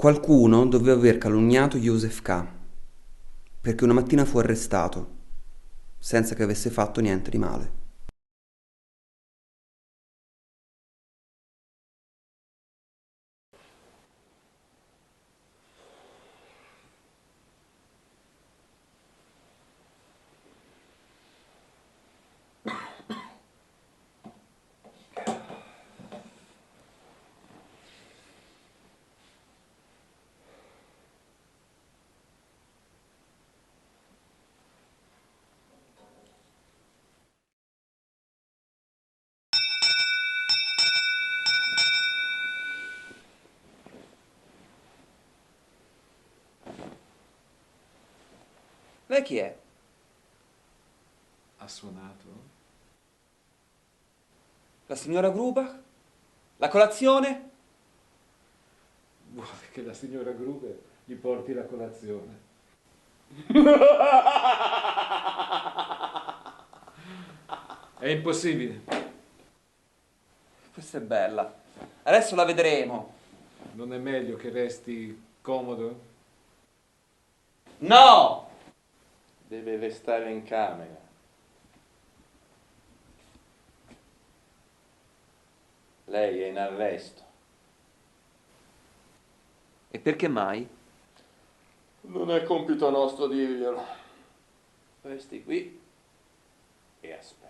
Qualcuno doveva aver calunniato Joseph K. perché una mattina fu arrestato, senza che avesse fatto niente di male. Lei chi è? Ha suonato? La signora Grubach? La colazione? Vuole che la signora Gruber gli porti la colazione. È impossibile. Questa è bella. Adesso la vedremo. Non è meglio che resti comodo? No! Deve restare in camera. Lei è in arresto. E perché mai? Non è compito nostro dirglielo. Resti qui e aspetti.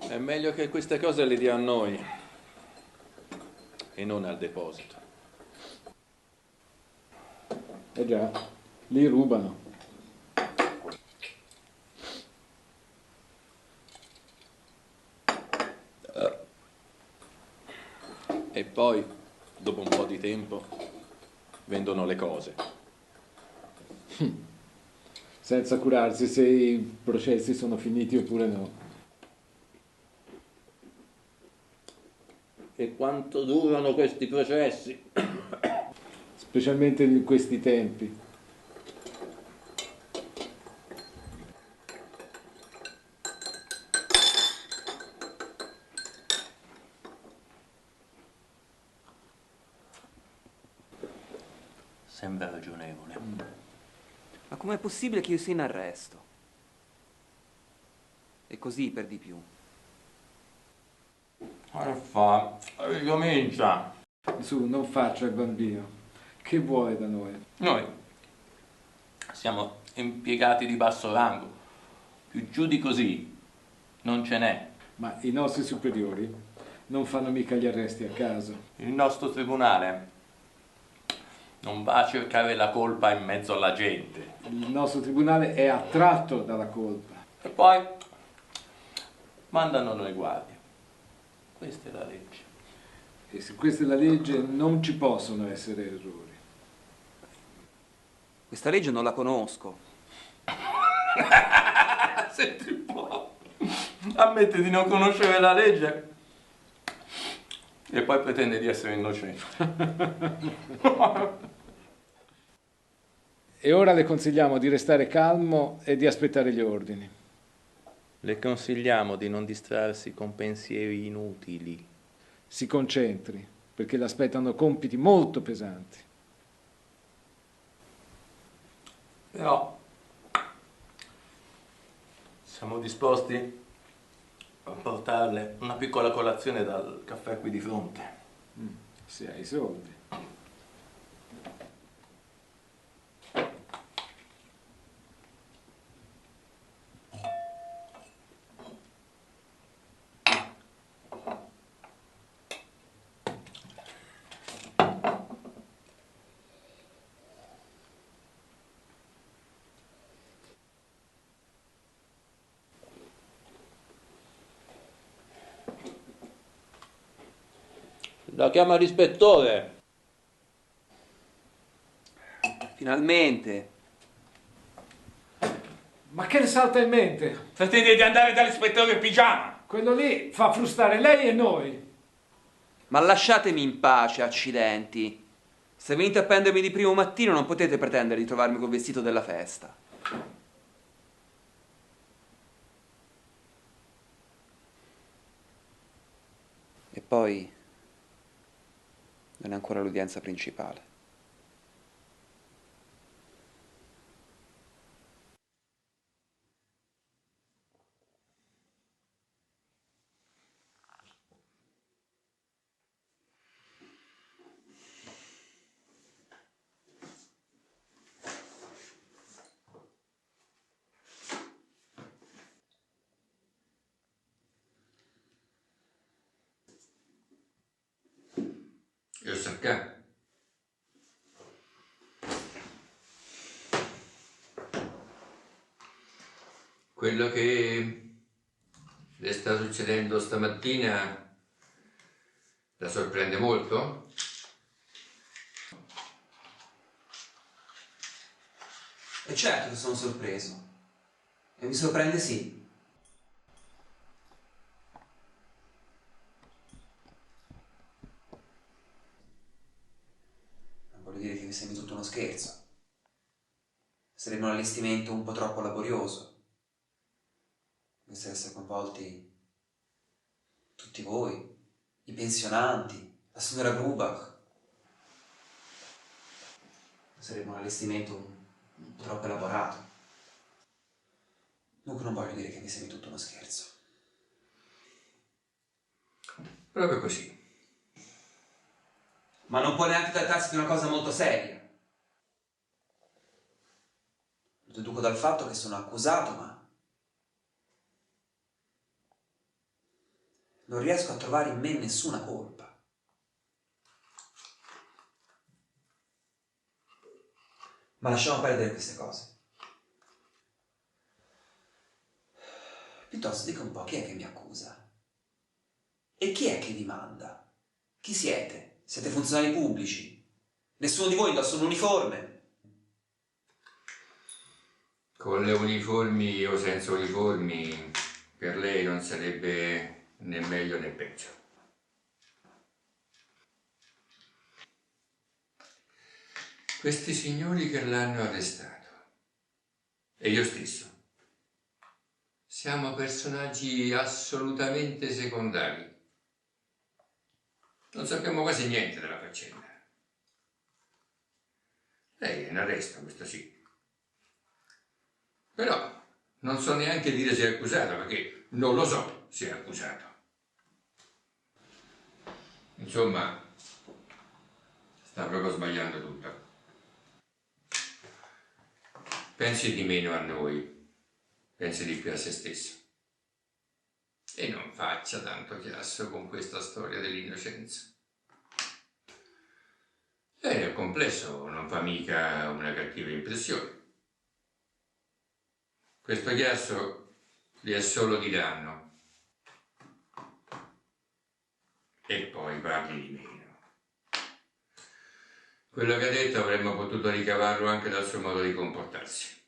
È meglio che queste cose le dia a noi e non al deposito. Eh già, li rubano. E poi, dopo un po' di tempo, vendono le cose. Senza curarsi se i processi sono finiti oppure no. E quanto durano questi processi? Specialmente in questi tempi. Sembra ragionevole. Ma com'è possibile che io sia in arresto? E così per di più. Fa, ricomincia. Su, non faccia il bambino. Che vuole da noi? Noi siamo impiegati di basso rango. Più giù di così non ce n'è. Ma i nostri superiori non fanno mica gli arresti a caso. Il nostro tribunale non va a cercare la colpa in mezzo alla gente. Il nostro tribunale è attratto dalla colpa. E poi mandano noi guardie. Questa è la legge. E se questa è la legge non ci possono essere errori. Questa legge non la conosco. Senti un po'. Ammette di non conoscere la legge e poi pretende di essere innocente. E ora le consigliamo di restare calmo e di aspettare gli ordini. Le consigliamo di non distrarsi con pensieri inutili. Si concentri, perché l'aspettano compiti molto pesanti. Però siamo disposti a portarle una piccola colazione dal caffè qui di fronte. Se hai soldi. La chiama l'ispettore. Finalmente. Ma che le salta in mente? Pretende di andare dall'ispettore in pigiama. Quello lì fa frustare lei e noi. Ma lasciatemi in pace, accidenti. Se venite a prendermi di primo mattino non potete pretendere di trovarmi col vestito della festa. E poi non è ancora l'udienza principale. Io so che. Quello che le sta succedendo stamattina la sorprende molto? E certo che sono sorpreso. E mi sorprende sì. Non voglio dire che mi sembri tutto uno scherzo. Sarebbe un allestimento un po' troppo laborioso. Dovreste essere coinvolti tutti voi, i pensionanti, la signora Grubach. Sarebbe un allestimento un po' troppo elaborato. Dunque non voglio dire che mi sembri tutto uno scherzo. Proprio così. Ma non può neanche trattarsi di una cosa molto seria. Lo deduco dal fatto che sono accusato, ma non riesco a trovare in me nessuna colpa. Ma lasciamo perdere queste cose. Piuttosto dica un po' chi è che mi accusa? E chi è che vi manda? Chi siete? Siete funzionari pubblici? Nessuno di voi indossa un uniforme? Con le uniformi o senza uniformi, per lei non sarebbe né meglio né peggio. Questi signori che l'hanno arrestato e io stesso siamo personaggi assolutamente secondari. Non sappiamo quasi niente della faccenda. Lei è in arresto, questo sì. Però non so neanche dire se è accusato, perché non lo so se è accusato. Insomma, sta proprio sbagliando tutto. Pensi di meno a noi, pensi di più a se stesso. E non faccia tanto chiasso con questa storia dell'innocenza. Lei nel complesso non fa mica una cattiva impressione. Questo chiasso gli è solo di danno. E poi parli di meno. Quello che ha detto avremmo potuto ricavarlo anche dal suo modo di comportarsi.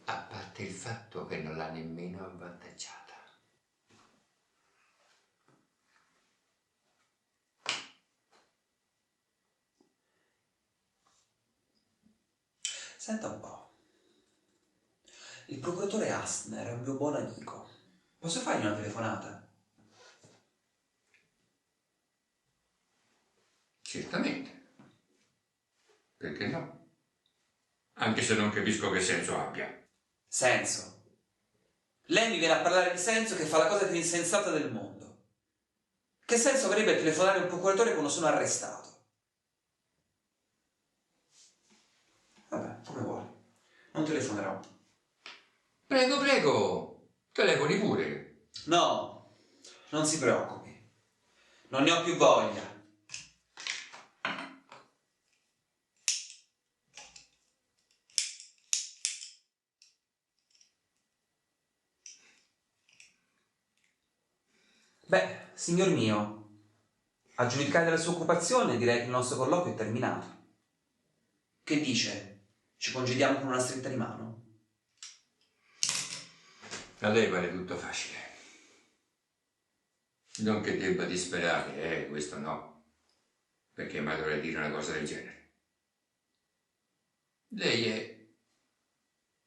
A parte il fatto che non l'ha nemmeno avvantaggiata. Senta un po'. Il procuratore Astner è un mio buon amico. Posso fargli una telefonata? Certamente. Perché no? Anche se non capisco che senso abbia. Senso. Lei mi viene a parlare di senso che fa la cosa più insensata del mondo. Che senso avrebbe telefonare a un procuratore quando sono arrestato? Vabbè, come vuole. Non telefonerò. Prego, prego. Telefoni pure. No, non si preoccupi. Non ne ho più voglia. Beh, signor mio, a giudicare dalla sua occupazione direi che il nostro colloquio è terminato. Che dice? Ci congediamo con una stretta di mano? A lei pare tutto facile. Non che debba disperare, questo no, perché mai dovrei dire una cosa del genere. Lei è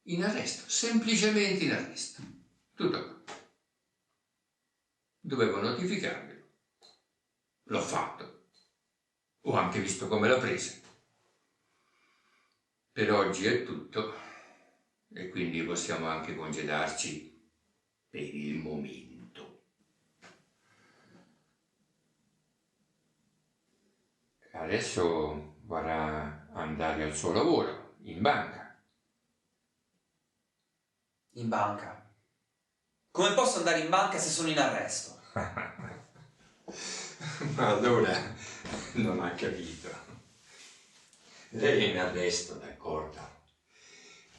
in arresto, semplicemente in arresto. Tutto qua. Dovevo notificarglielo. L'ho fatto. Ho anche visto come l'ha presa. Per oggi è tutto e quindi possiamo anche congedarci per il momento. Adesso vorrà andare al suo lavoro, in banca. In banca? Come posso andare in banca se sono in arresto? Ma allora non ha capito. Lei è in arresto, d'accordo.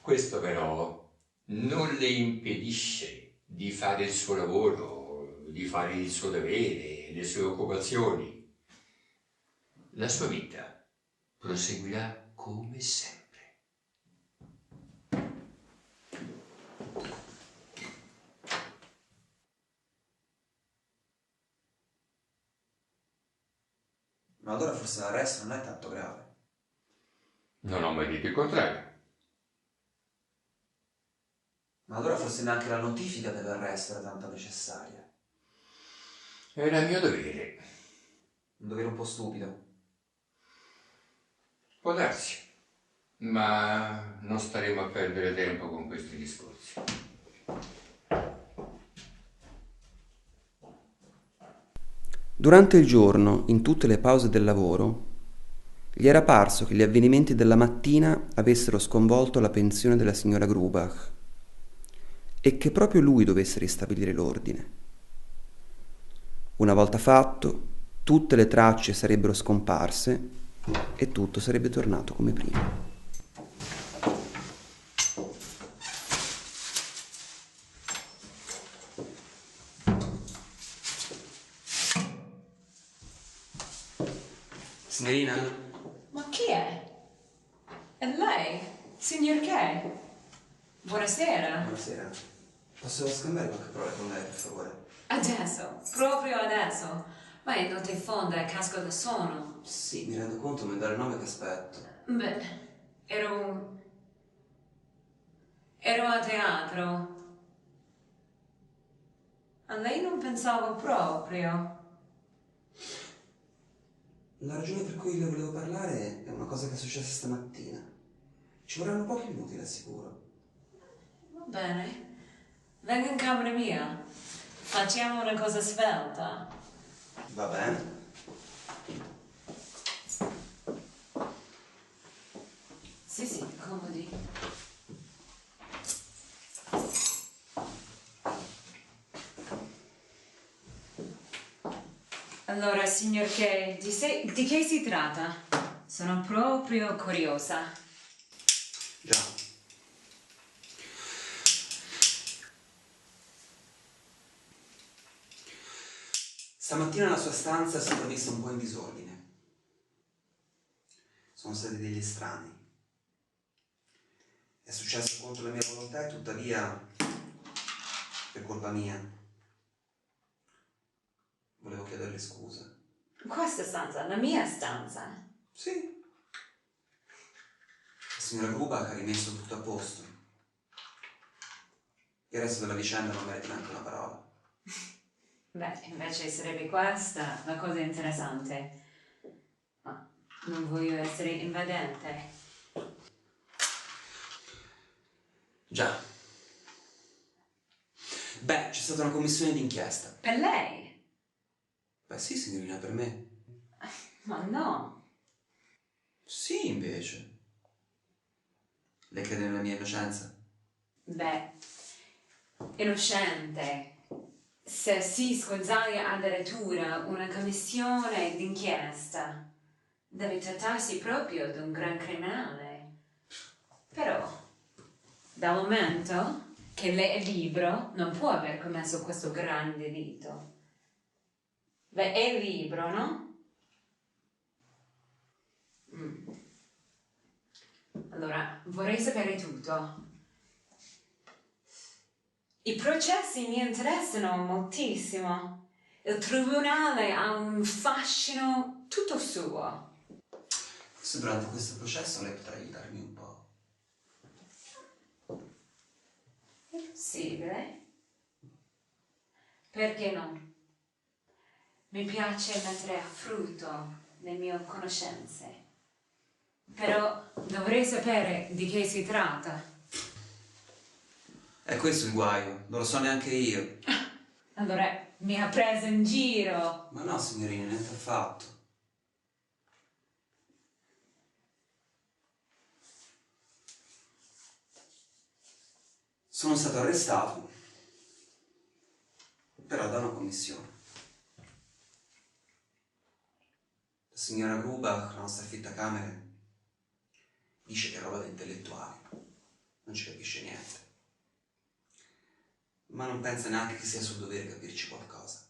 Questo però non le impedisce di fare il suo lavoro, di fare il suo dovere, le sue occupazioni. La sua vita proseguirà come sempre. Ma allora forse l'arresto non è tanto grave. Non ho mai detto il contrario. Ma allora forse neanche la notifica dell'arresto era tanto necessaria. Era mio dovere. Un dovere un po' stupido. Può darsi, ma non staremo a perdere tempo con questi discorsi. Durante il giorno, in tutte le pause del lavoro, gli era parso che gli avvenimenti della mattina avessero sconvolto la pensione della signora Grubach e che proprio lui dovesse ristabilire l'ordine. Una volta fatto, tutte le tracce sarebbero scomparse e tutto sarebbe tornato come prima. Signorina? Ma chi è? È lei? Signor che? Buonasera. Buonasera. Posso scambiare qualche parola con lei, per favore? Adesso, proprio adesso. Ma è notte in fondo e casco da sonno. Sì, mi rendo conto, ma è dalle 9 che aspetto. Beh, ero a teatro. A lei non pensavo proprio. La ragione per cui le volevo parlare è una cosa che è successa stamattina. Ci vorranno pochi minuti, l'assicuro. Va bene. Venga in camera mia. Facciamo una cosa svelta. Va bene. Sì, comodi. Allora, signor Kay, di che si tratta? Sono proprio curiosa. Già. Stamattina la sua stanza si è vista un po' in disordine. Sono stati degli estranei. È successo contro la mia volontà e tuttavia, per colpa mia, volevo chiederle scusa. Questa stanza, la mia stanza. Sì. La signora Grubach ha rimesso tutto a posto. Il resto della vicenda non merita neanche una parola. Beh, invece sarebbe questa la cosa interessante. Ma non voglio essere invadente. Già. Beh, c'è stata una commissione d'inchiesta. Per lei? Beh sì, signorina, per me. Ma no. Sì, invece. Lei crede nella mia innocenza? Beh, innocente. Se si scusaia addirittura una commissione d'inchiesta, deve trattarsi proprio di un gran criminale. Però, dal momento che lei è libero, non può aver commesso questo gran delitto. Beh, è libero, no? Allora, vorrei sapere tutto. I processi mi interessano moltissimo. Il tribunale ha un fascino tutto suo. Forse durante questo processo lei potrà aiutarmi un po'. È possibile? Perché no? Mi piace mettere a frutto le mie conoscenze. Però dovrei sapere di che si tratta. È questo il guaio, non lo so neanche io. Allora mi ha preso in giro. Ma no, signorina, niente affatto. Sono stato arrestato, però da una commissione. La signora Grubach, la nostra affittacamere, dice che è roba da intellettuali, non ci capisce niente. Ma non pensa neanche che sia suo dovere capirci qualcosa.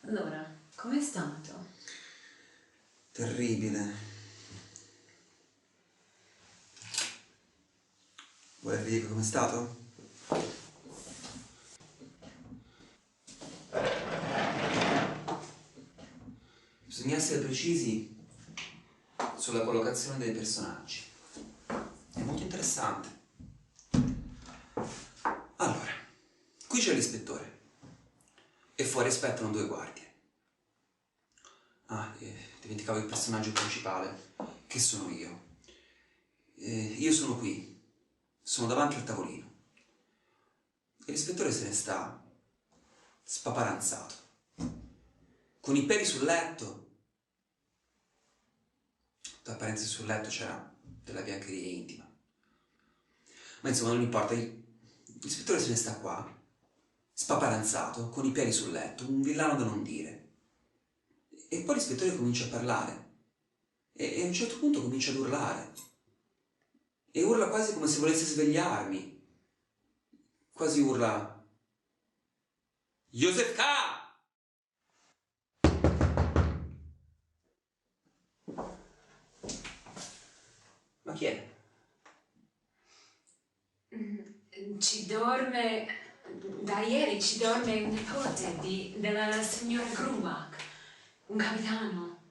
Allora, com'è stato? Terribile. Vuole che vi dica com'è stato? Bisogna essere precisi sulla collocazione dei personaggi. È molto interessante. Allora, qui c'è l'ispettore e fuori aspettano due guardie. Dimenticavo il personaggio principale, che sono io. Io sono qui, sono davanti al tavolino. E l'ispettore se ne sta spaparanzato, con i peli sul letto. Tra parentesi, sul letto c'era della biancheria intima. Ma insomma, non importa, l'ispettore se ne sta qua, spaparanzato, con i piedi sul letto, un villano da non dire. E poi l'ispettore comincia a parlare. E a un certo punto comincia ad urlare. E urla quasi come se volesse svegliarmi. Quasi urla: Josef K! Ma chi è? Ci dorme, da ieri ci dorme un nipote della signora Grubach, un capitano.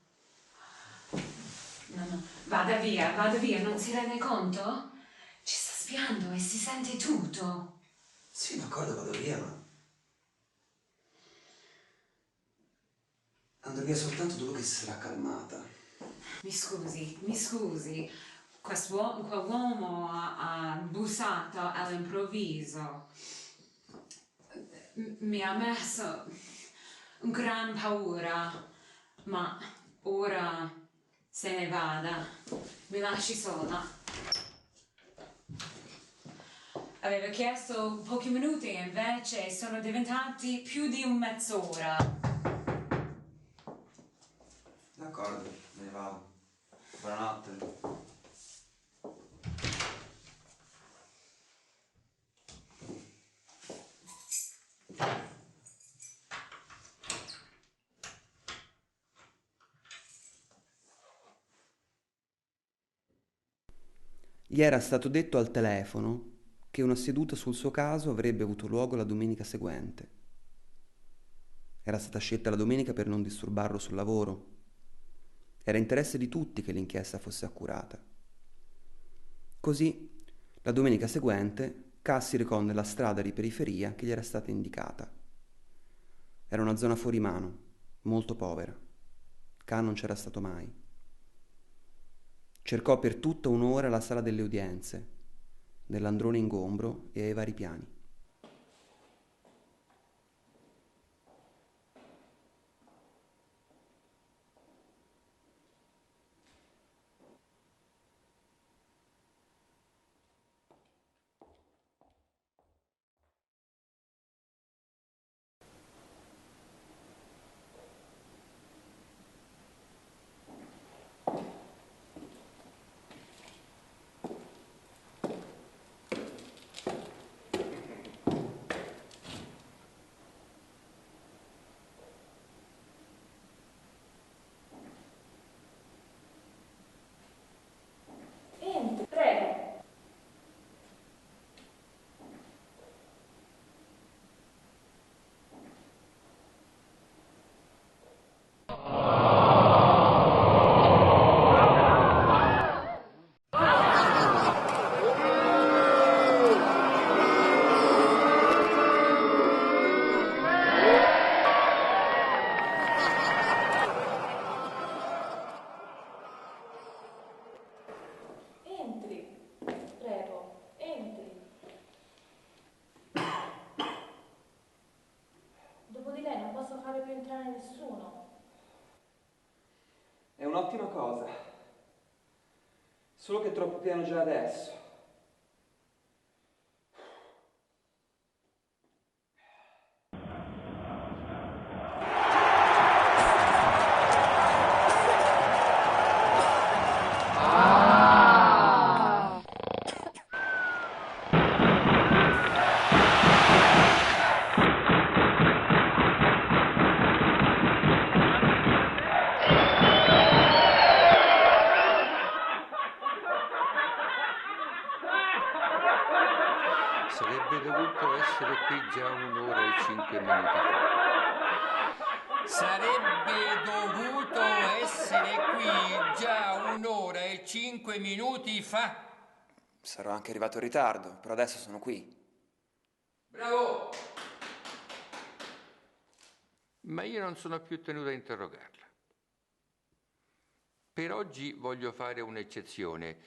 No, vada via, non si rende conto? Ci sta spiando e si sente tutto. Sì, d'accordo, vado via, ma andrò via soltanto dopo che si sarà calmata. Mi scusi, quell'uomo ha bussato all'improvviso. Mi ha messo gran paura, ma ora se ne vada. Mi lasci sola. Aveva chiesto pochi minuti e invece sono diventati più di mezz'ora. D'accordo, me ne vado. Buonanotte. Gli era stato detto al telefono che una seduta sul suo caso avrebbe avuto luogo la domenica seguente. Era stata scelta la domenica per non disturbarlo sul lavoro. Era interesse di tutti che l'inchiesta fosse accurata. Così, la domenica seguente, K si recò nella strada di periferia che gli era stata indicata. Era una zona fuori mano, molto povera. K non c'era stato mai. Cercò per tutta un'ora la sala delle udienze, nell'androne ingombro e ai vari piani. un'ottima cosa. Solo che è troppo pieno già adesso. Sarebbe dovuto essere qui già 1 ora e 5 minuti fa. Sarebbe dovuto essere qui già 1 ora e 5 minuti fa. Sarò anche arrivato in ritardo, però adesso sono qui. Bravo! Ma io non sono più tenuto a interrogarla. Per oggi voglio fare un'eccezione,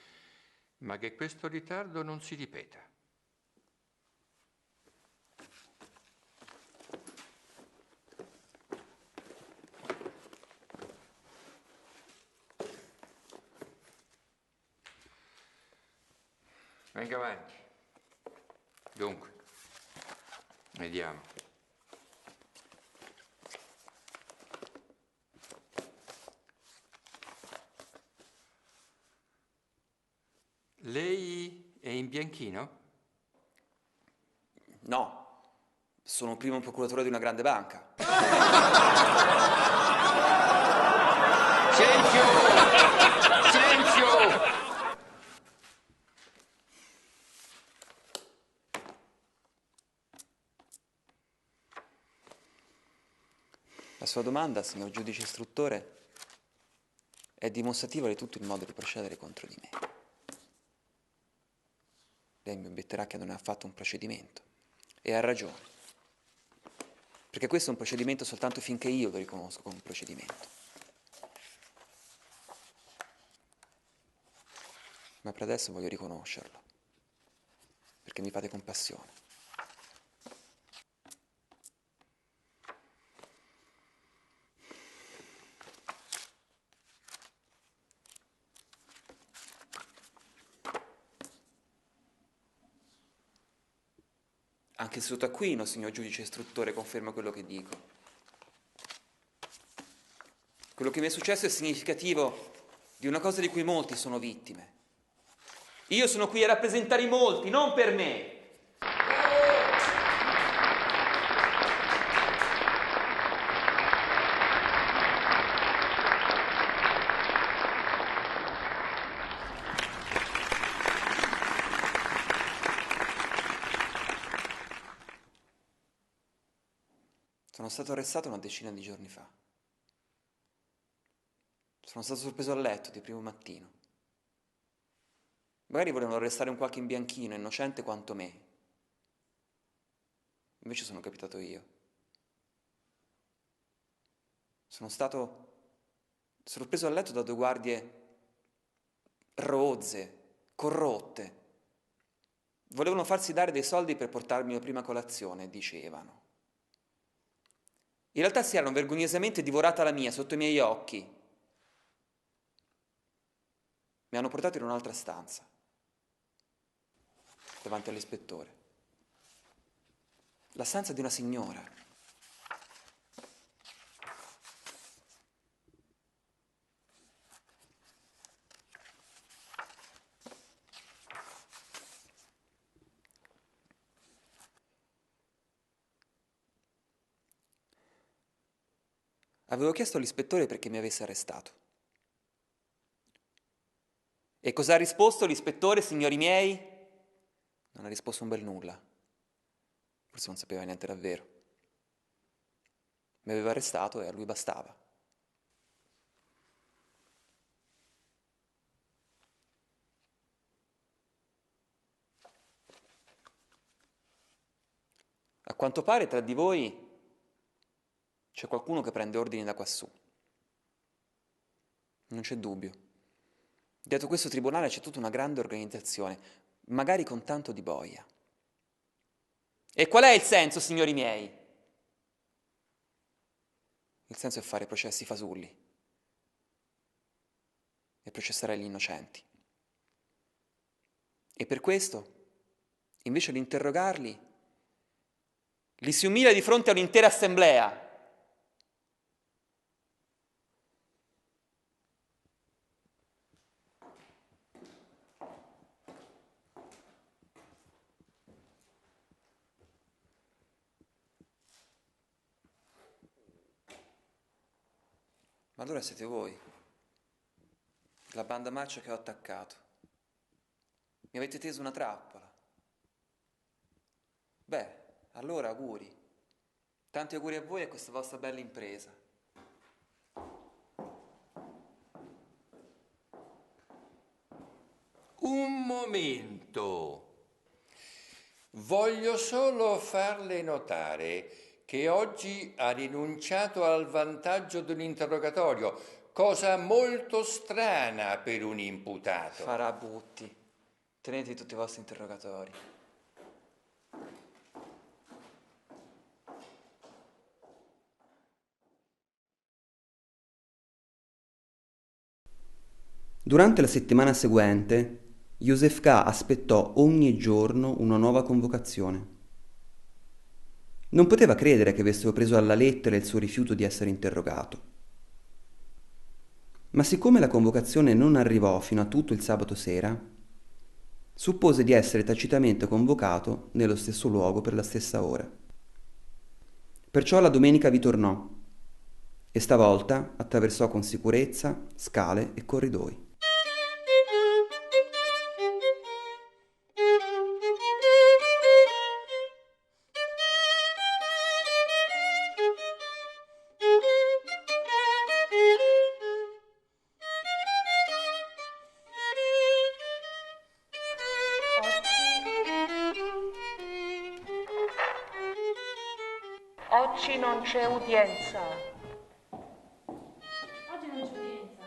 ma che questo ritardo non si ripeta. Venga avanti. Dunque, vediamo. Lei è in bianchino? No, sono un primo procuratore di una grande banca. Silenzio! Silenzio! La sua domanda, signor giudice istruttore, è dimostrativa di tutto il modo di procedere contro di me. Lei mi obietterà che non è affatto un procedimento. E ha ragione. Perché questo è un procedimento soltanto finché io lo riconosco come un procedimento. Ma per adesso voglio riconoscerlo. Perché mi fate compassione. Anche il suo taccuino, signor giudice istruttore, conferma quello che dico. Quello che mi è successo è significativo di una cosa di cui molti sono vittime. Io sono qui a rappresentare i molti, non per me. Sono stato arrestato una decina di giorni fa. Sono stato sorpreso a letto di primo mattino. Magari volevano arrestare un qualche imbianchino, innocente quanto me. Invece sono capitato io. Sono stato sorpreso a letto da 2 guardie rozze, corrotte. Volevano farsi dare dei soldi per portarmi la prima colazione, dicevano. In realtà si erano vergognosamente divorata la mia sotto i miei occhi. Mi hanno portato in un'altra stanza, davanti all'ispettore. La stanza di una signora. Avevo chiesto all'ispettore perché mi avesse arrestato. E cosa ha risposto l'ispettore, signori miei? Non ha risposto un bel nulla. Forse non sapeva niente davvero. Mi aveva arrestato e a lui bastava. A quanto pare tra di voi c'è qualcuno che prende ordini da quassù. Non c'è dubbio. Dietro questo tribunale c'è tutta una grande organizzazione, magari con tanto di boia. E qual è il senso, signori miei? Il senso è fare processi fasulli. processare gli innocenti. E per questo, invece di interrogarli, li si umilia di fronte a un'intera assemblea. Ma allora siete voi, la banda marcia che ho attaccato. Mi avete teso una trappola. Beh, allora auguri. Tanti auguri a voi e a questa vostra bella impresa. Un momento. Voglio solo farle notare che oggi ha rinunciato al vantaggio di un interrogatorio, cosa molto strana per un imputato. Farabutti, tenete tutti i vostri interrogatori. Durante la settimana seguente, Joseph K. aspettò ogni giorno una nuova convocazione. Non poteva credere che avessero preso alla lettera il suo rifiuto di essere interrogato. Ma siccome la convocazione non arrivò fino a tutto il sabato sera, suppose di essere tacitamente convocato nello stesso luogo per la stessa ora. Perciò la domenica vi tornò e stavolta attraversò con sicurezza scale e corridoi. Oggi non c'è udienza. Oggi non c'è udienza.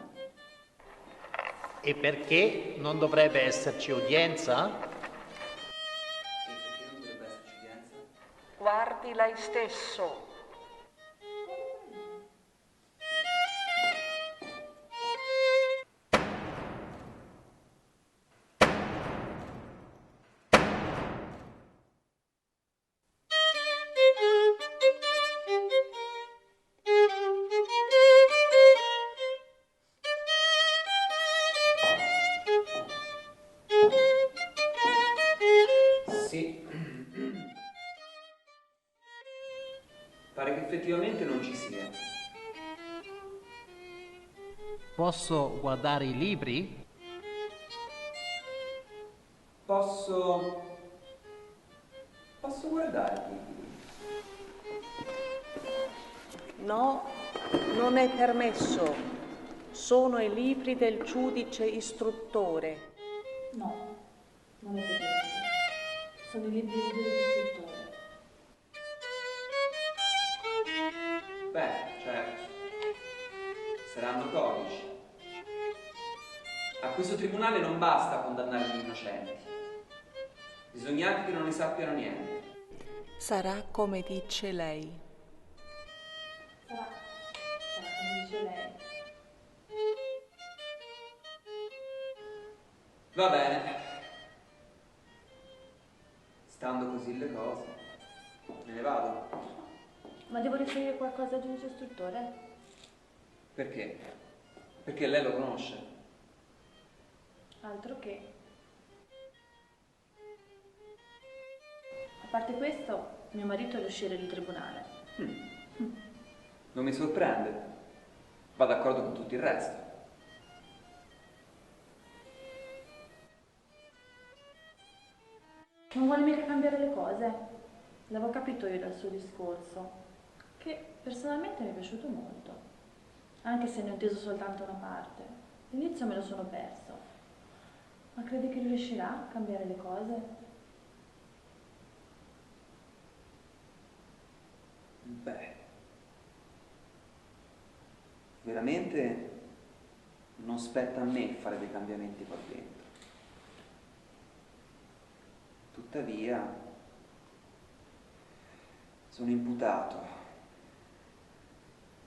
E perché non dovrebbe esserci udienza? Guardi lei stesso. Sì. Pare che effettivamente non ci sia. Posso guardare i libri? Posso guardare? No, non è permesso. Sono i libri del giudice istruttore. No, non è permesso. Sono i libri del istruttore. Beh, certo. Saranno codici. A questo tribunale non basta condannare gli innocenti. Bisogna anche che non ne sappiano niente. Sarà come dice lei. Sarà come dice lei. Va bene. Stando così le cose, me ne vado. Ma devo riferire qualcosa al giudice istruttore? Perché? Perché lei lo conosce. Altro che. A parte questo, mio marito è l'usciere del tribunale. Non mi sorprende. Va d'accordo con tutto il resto. Non vuole mica cambiare le cose. L'avevo capito io dal suo discorso, che personalmente mi è piaciuto molto, anche se ne ho inteso soltanto una parte. All'inizio me lo sono perso. Ma credi che riuscirà a cambiare le cose? Beh, veramente non spetta a me fare dei cambiamenti qua dentro. Tuttavia, sono imputato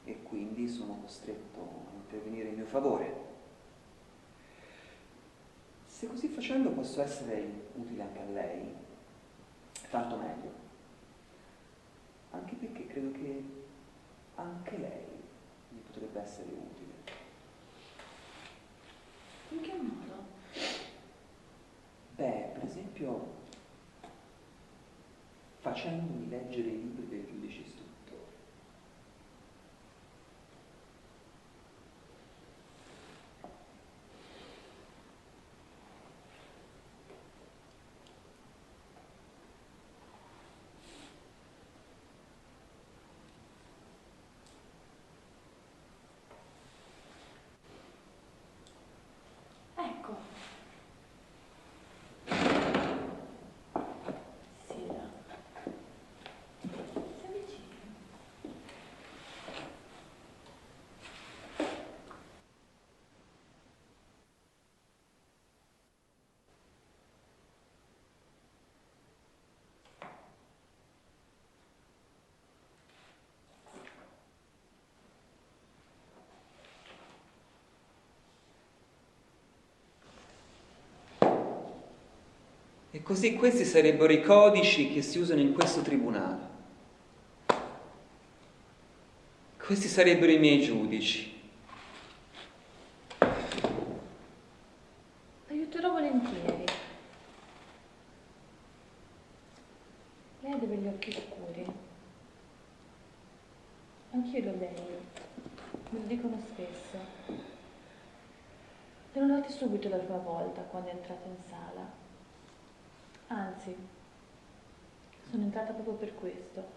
e quindi sono costretto a intervenire in mio favore. Se così facendo posso essere utile anche a lei, tanto meglio. Anche perché credo che anche lei mi potrebbe essere utile. In che modo? Beh, per esempio, facendomi leggere i libri del giudice istruttore. Ecco. Sira. Si avvicini. E così questi sarebbero i codici che si usano in questo tribunale. Questi sarebbero i miei giudici. Aiuterò volentieri. Lei ha dei begli occhi scuri. Anch'io li ho belli. Me lo dicono spesso. Li ho notati subito la prima volta quando è entrata in sala. Anzi, sono entrata proprio per questo.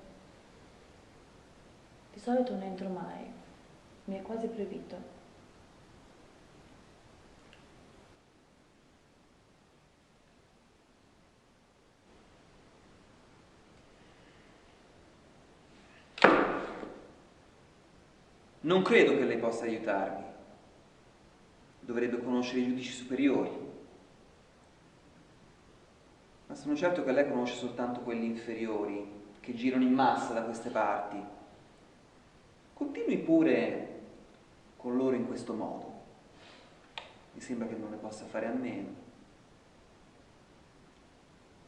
Di solito non entro mai. Mi è quasi proibito. Non credo che lei possa aiutarmi. Dovrebbe conoscere i giudici superiori. Ma sono certo che lei conosce soltanto quelli inferiori, che girano in massa da queste parti. Continui pure con loro in questo modo. Mi sembra che non ne possa fare a meno.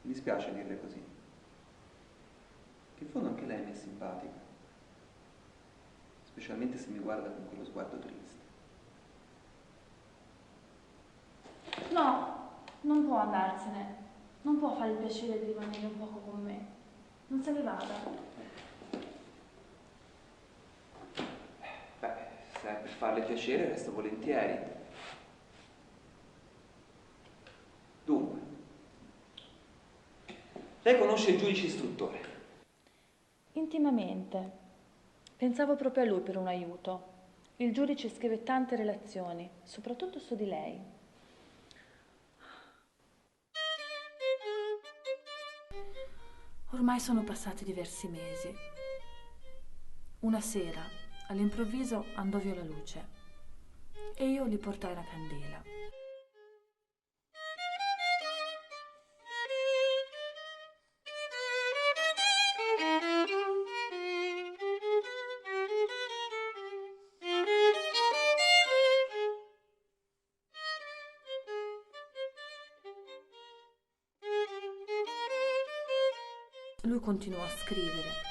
Mi dispiace dirle così. In fondo anche lei mi è simpatica. Specialmente se mi guarda con quello sguardo triste. No, non può andarsene. Non può fare il piacere di rimanere un poco con me. Non se ne vada. Beh, se è per farle piacere, resto volentieri. Dunque, lei conosce il giudice istruttore? Intimamente. Pensavo proprio a lui per un aiuto. Il giudice scrive tante relazioni, soprattutto su di lei. Ormai sono passati diversi mesi. Una sera, all'improvviso, andò via la luce e io gli portai la candela. Lui continuò a scrivere.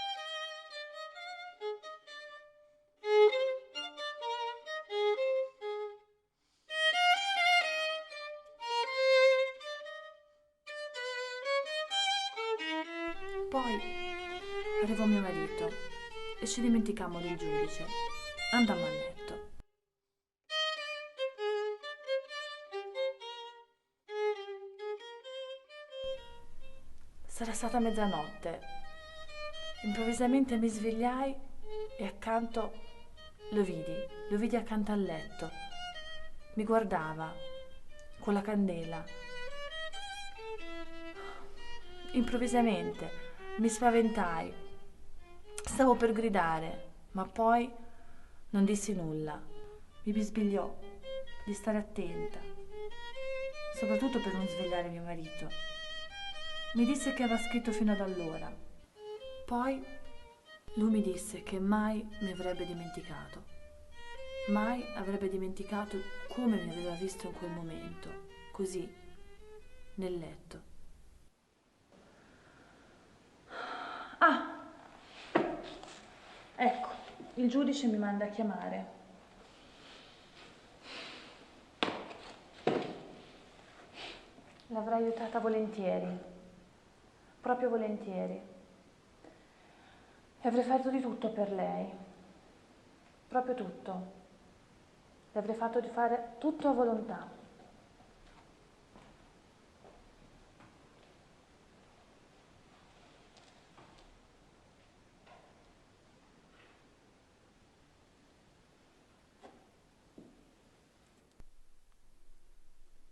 Poi arrivò mio marito e ci dimenticammo del giudice. Andammo a letto. Sarà stata mezzanotte. Improvvisamente mi svegliai e accanto lo vidi accanto al letto. Mi guardava con la candela. Improvvisamente mi spaventai. Stavo per gridare, ma poi non dissi nulla. Mi bisbigliò di stare attenta, soprattutto per non svegliare mio marito. Mi disse che aveva scritto fino ad allora. Poi lui mi disse che mai mi avrebbe dimenticato. Mai avrebbe dimenticato come mi aveva visto in quel momento, così, nel letto. Ah, ecco, il giudice mi manda a chiamare. L'avrei aiutata volentieri, proprio volentieri. E avrei fatto di tutto per lei, proprio tutto. Le avrei fatto di fare tutto a volontà.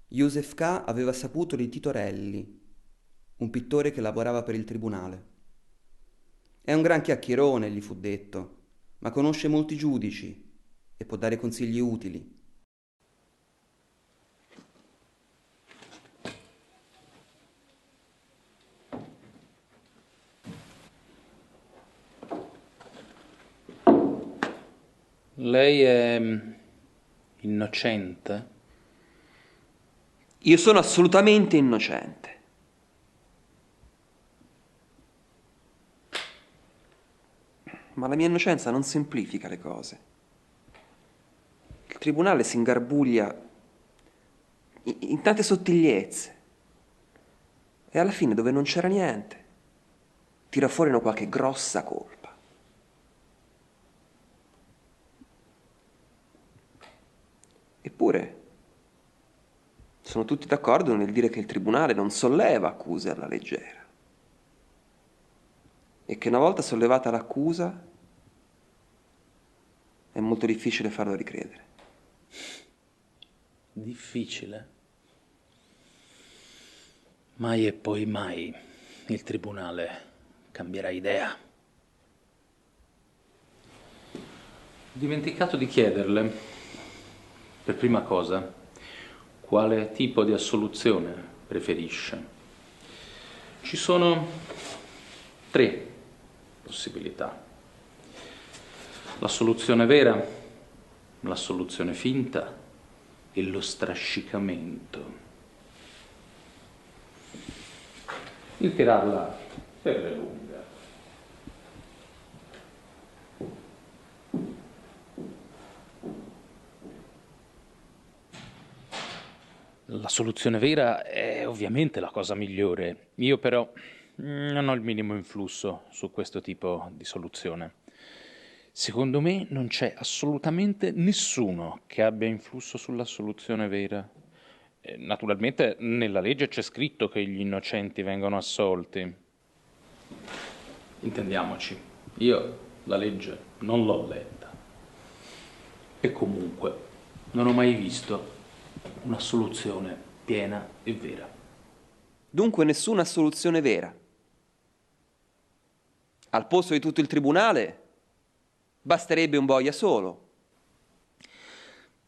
Joseph K. aveva saputo di Tito Relli, un pittore che lavorava per il tribunale. È un gran chiacchierone, gli fu detto, ma conosce molti giudici e può dare consigli utili. Lei è innocente? Io sono assolutamente innocente. Ma la mia innocenza non semplifica le cose. Il tribunale si ingarbuglia in tante sottigliezze. E alla fine, dove non c'era niente, tira fuori una qualche grossa colpa. Eppure, sono tutti d'accordo nel dire che il tribunale non solleva accuse alla leggera. E che una volta sollevata l'accusa è molto difficile farlo ricredere. Difficile? Mai e poi mai il tribunale cambierà idea. Ho dimenticato di chiederle, per prima cosa, quale tipo di assoluzione preferisce. Ci sono 3 possibilità. L'assoluzione vera, l'assoluzione finta e lo strascicamento. Il tirarla per le lunghe. La soluzione vera è ovviamente la cosa migliore. Io però non ho il minimo influsso su questo tipo di soluzione. Secondo me non c'è assolutamente nessuno che abbia influsso sulla soluzione vera. Naturalmente nella legge c'è scritto che gli innocenti vengono assolti. Intendiamoci, io la legge non l'ho letta. E comunque non ho mai visto una soluzione piena e vera. Dunque nessuna assoluzione vera. Al posto di tutto il tribunale basterebbe un boia solo.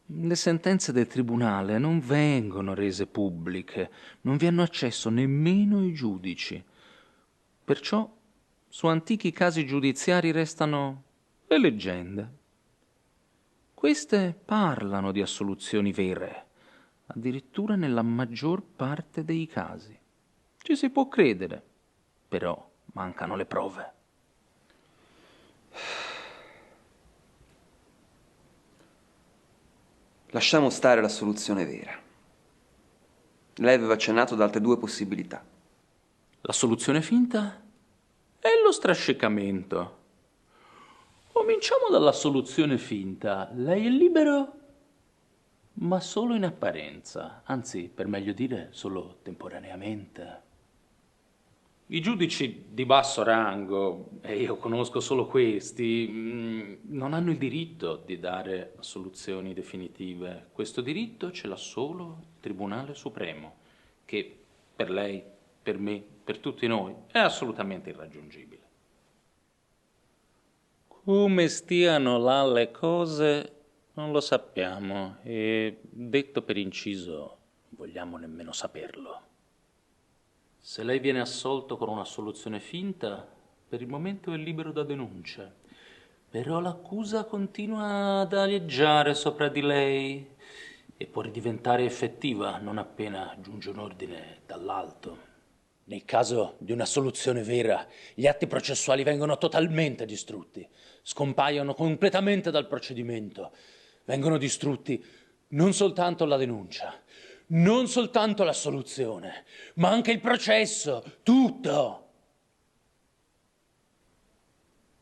Le sentenze del tribunale non vengono rese pubbliche, non vi hanno accesso nemmeno i giudici. Perciò su antichi casi giudiziari restano le leggende. Queste parlano di assoluzioni vere, addirittura nella maggior parte dei casi. Ci si può credere, però mancano le prove. Lasciamo stare la soluzione vera. Lei aveva accennato ad altre 2 possibilità. La soluzione finta è lo strascicamento. Cominciamo dalla soluzione finta. Lei è libero, ma solo in apparenza, anzi, per meglio dire, solo temporaneamente. I giudici di basso rango, e io conosco solo questi, non hanno il diritto di dare assoluzioni definitive. Questo diritto ce l'ha solo il Tribunale Supremo, che per lei, per me, per tutti noi, è assolutamente irraggiungibile. Come stiano là le cose non lo sappiamo e, detto per inciso, non vogliamo nemmeno saperlo. Se lei viene assolto con una assoluzione finta, per il momento è libero da denunce. Però l'accusa continua ad aleggiare sopra di lei e può ridiventare effettiva non appena giunge un ordine dall'alto. Nel caso di una soluzione vera, gli atti processuali vengono totalmente distrutti, scompaiono completamente dal procedimento, vengono distrutti non soltanto la denuncia, non soltanto la soluzione, ma anche il processo, tutto.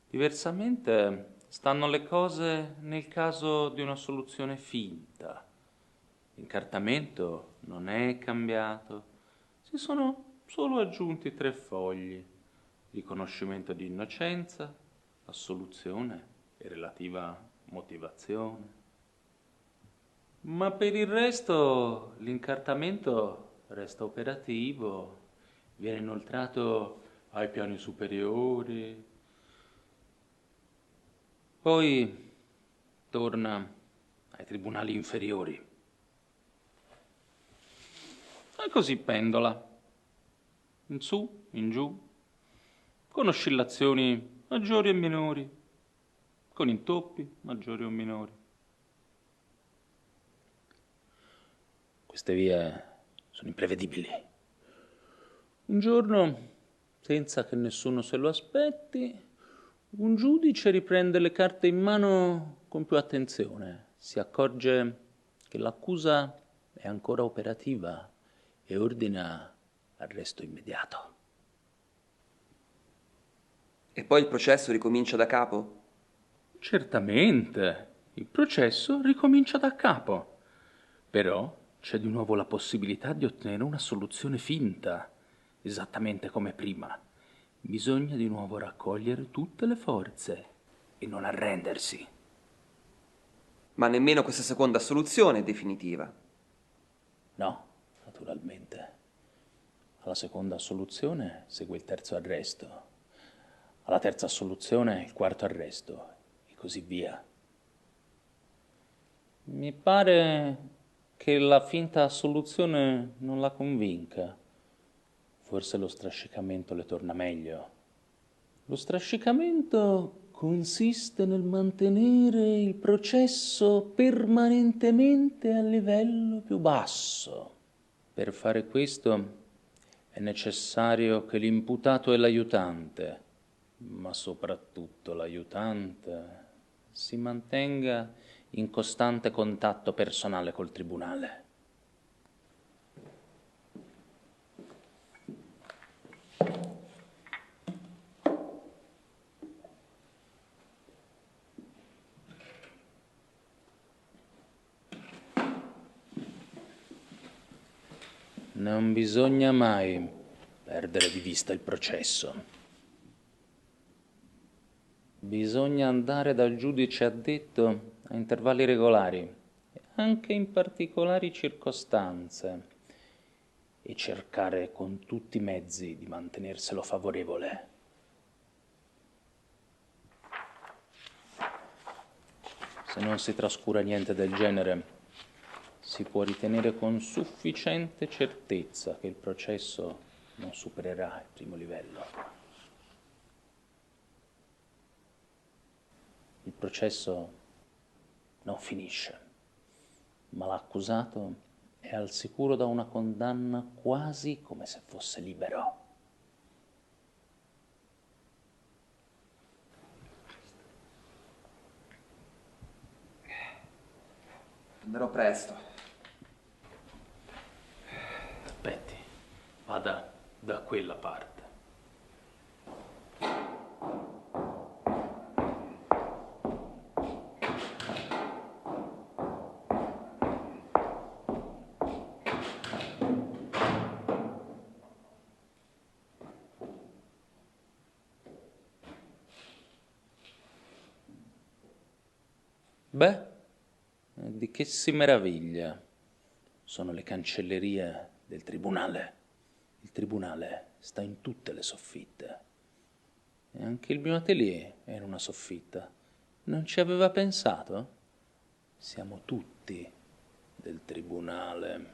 Diversamente stanno le cose nel caso di una soluzione finta. L'incartamento non è cambiato, si sono solo aggiunti 3 fogli: riconoscimento di innocenza, assoluzione e relativa motivazione. Ma per il resto l'incartamento resta operativo, viene inoltrato ai piani superiori, poi torna ai tribunali inferiori. E così pendola, in su, in giù, con oscillazioni maggiori e minori, con intoppi maggiori o minori. Queste vie sono imprevedibili. Un giorno, senza che nessuno se lo aspetti, un giudice riprende le carte in mano con più attenzione. Si accorge che l'accusa è ancora operativa e ordina arresto immediato. E poi il processo ricomincia da capo? Certamente, il processo ricomincia da capo. Però c'è di nuovo la possibilità di ottenere una soluzione finta, esattamente come prima. Bisogna di nuovo raccogliere tutte le forze e non arrendersi. Ma nemmeno questa seconda soluzione è definitiva. No, naturalmente. Alla seconda soluzione segue il terzo arresto. Alla terza soluzione il quarto arresto e così via. Mi pare che la finta soluzione non la convinca. Forse lo strascicamento le torna meglio. Lo strascicamento consiste nel mantenere il processo permanentemente a livello più basso. Per fare questo è necessario che l'imputato e l'aiutante, ma soprattutto l'aiutante, si mantenga in costante contatto personale col tribunale. Non bisogna mai perdere di vista il processo. Bisogna andare dal giudice addetto a intervalli regolari, anche in particolari circostanze, e cercare con tutti i mezzi di mantenerselo favorevole. Se non si trascura niente del genere, si può ritenere con sufficiente certezza che il processo non supererà il primo livello. Il processo non finisce, ma l'accusato è al sicuro da una condanna quasi come se fosse libero. Andrò presto. Aspetti, vada da quella parte. Beh, di che si meraviglia? Sono le cancellerie del tribunale. Il tribunale sta in tutte le soffitte. E anche il mio atelier è in una soffitta. Non ci aveva pensato? Siamo tutti del tribunale.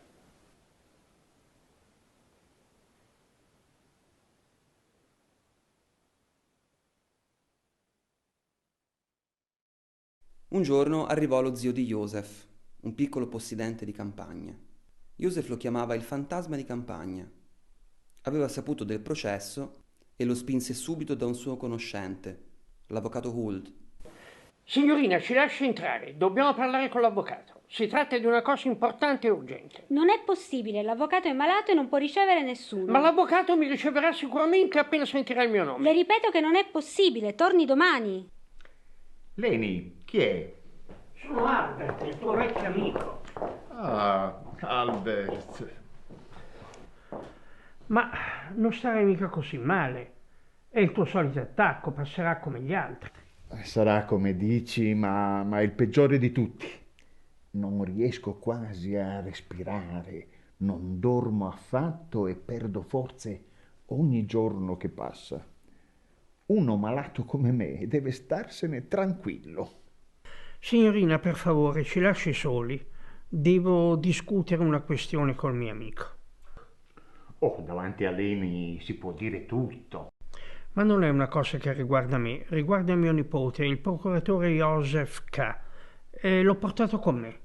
Un giorno arrivò lo zio di Joseph. un piccolo possidente di campagna. Joseph lo chiamava il fantasma di campagna. Aveva saputo del processo e lo spinse subito da un suo conoscente, l'avvocato Huld. Signorina, ci lasci entrare. Dobbiamo parlare con l'avvocato. Si tratta di una cosa importante e urgente. Non è possibile, l'avvocato è malato e non può ricevere nessuno. Ma l'avvocato mi riceverà sicuramente appena sentirà il mio nome. Le ripeto che non è possibile, torni domani. Leni, chi è? Sono Albert, il tuo vecchio amico. Ah, Albert. Ma non starai mica così male. È il tuo solito attacco, passerà come gli altri. Sarà come dici, ma è il peggiore di tutti. Non riesco quasi a respirare, non dormo affatto e perdo forze ogni giorno che passa. Uno malato come me deve starsene tranquillo. Signorina, per favore, ci lasci soli. Devo discutere una questione col mio amico. Oh, davanti a Leni si può dire tutto. Ma non è una cosa che riguarda me, riguarda mio nipote, il procuratore Joseph K. E l'ho portato con me.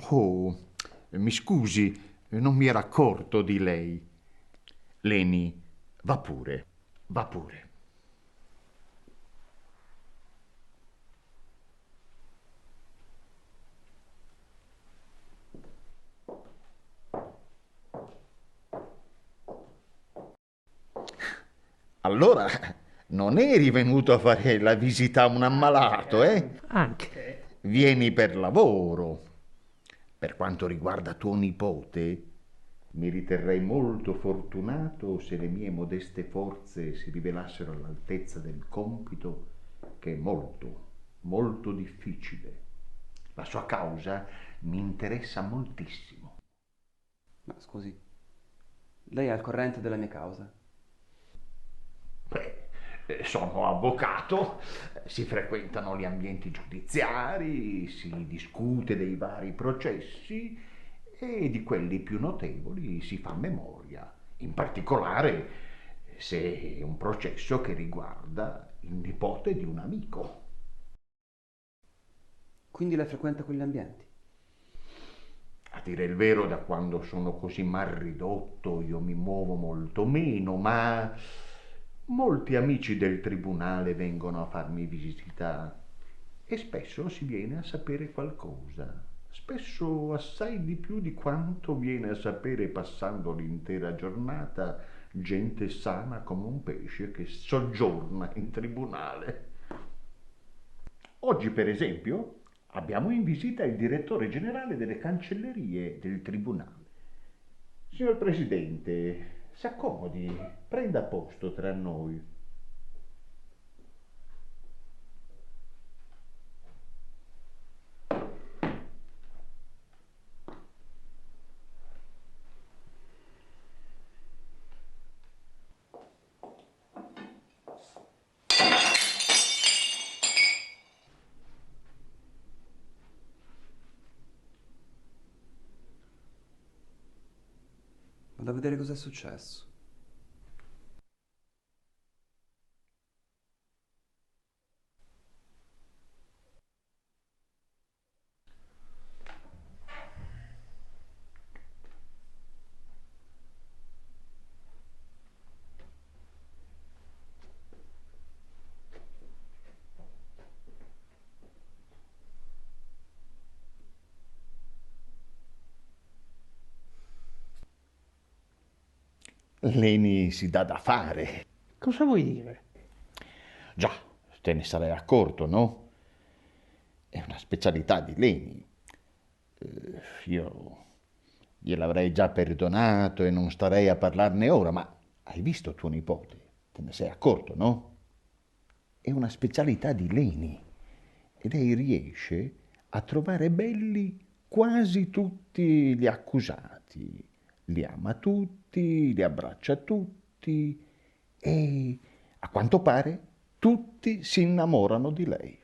Oh, mi scusi, non mi ero accorto di lei. Leni, va pure, va pure. Allora, non eri venuto a fare la visita a un ammalato, eh? Anche. Vieni per lavoro. Per quanto riguarda tuo nipote, mi riterrei molto fortunato se le mie modeste forze si rivelassero all'altezza del compito, che è molto, molto difficile. La sua causa mi interessa moltissimo. Ma scusi, lei è al corrente della mia causa? Beh, sono avvocato, si frequentano gli ambienti giudiziari, si discute dei vari processi e di quelli più notevoli si fa memoria, in particolare se è un processo che riguarda il nipote di un amico. Quindi lei frequenta quegli ambienti? A dire il vero, da quando sono così mal ridotto io mi muovo molto meno, ma molti amici del tribunale vengono a farmi visita e spesso si viene a sapere qualcosa, spesso assai di più di quanto viene a sapere passando l'intera giornata gente sana come un pesce che soggiorna in tribunale. Oggi, per esempio, abbiamo in visita il direttore generale delle cancellerie del tribunale. Signor Presidente, s'accomodi, prenda posto tra noi. Vado a vedere cosa è successo. Leni si dà da fare. Cosa vuoi dire? Già, te ne sarai accorto, no? È una specialità di Leni. Io gliel'avrei già perdonato e non starei a parlarne ora, ma hai visto tuo nipote? Te ne sei accorto, no? È una specialità di Leni e lei riesce a trovare belli quasi tutti gli accusati. Li ama tutti, li abbraccia tutti e, a quanto pare, tutti si innamorano di lei.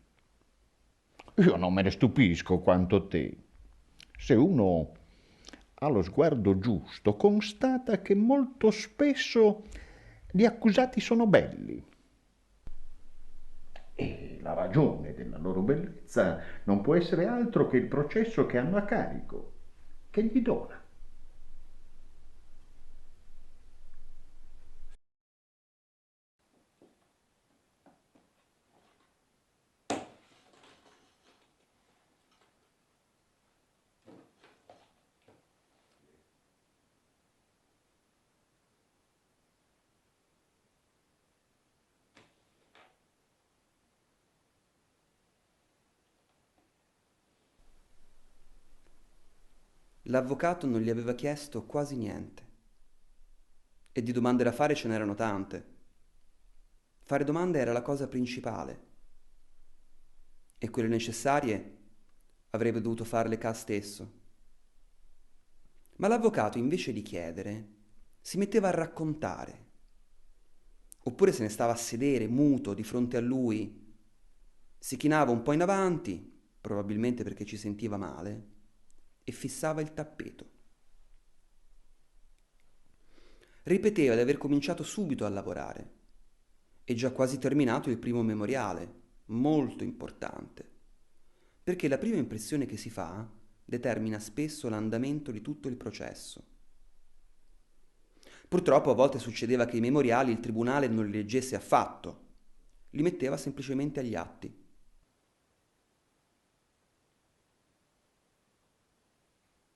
Io non me ne stupisco quanto te. Se uno ha lo sguardo giusto, constata che molto spesso gli accusati sono belli. E la ragione della loro bellezza non può essere altro che il processo che hanno a carico, che gli dona. L'avvocato non gli aveva chiesto quasi niente. E di domande da fare ce n'erano tante. Fare domande era la cosa principale. E quelle necessarie avrebbe dovuto farle K stesso. Ma l'avvocato, invece di chiedere, si metteva a raccontare. Oppure se ne stava a sedere, muto, di fronte a lui. Si chinava un po' in avanti, probabilmente perché ci sentiva male, e fissava il tappeto. Ripeteva di aver cominciato subito a lavorare e già quasi terminato il primo memoriale, molto importante, perché la prima impressione che si fa determina spesso l'andamento di tutto il processo. Purtroppo a volte succedeva che i memoriali il tribunale non li leggesse affatto, li metteva semplicemente agli atti.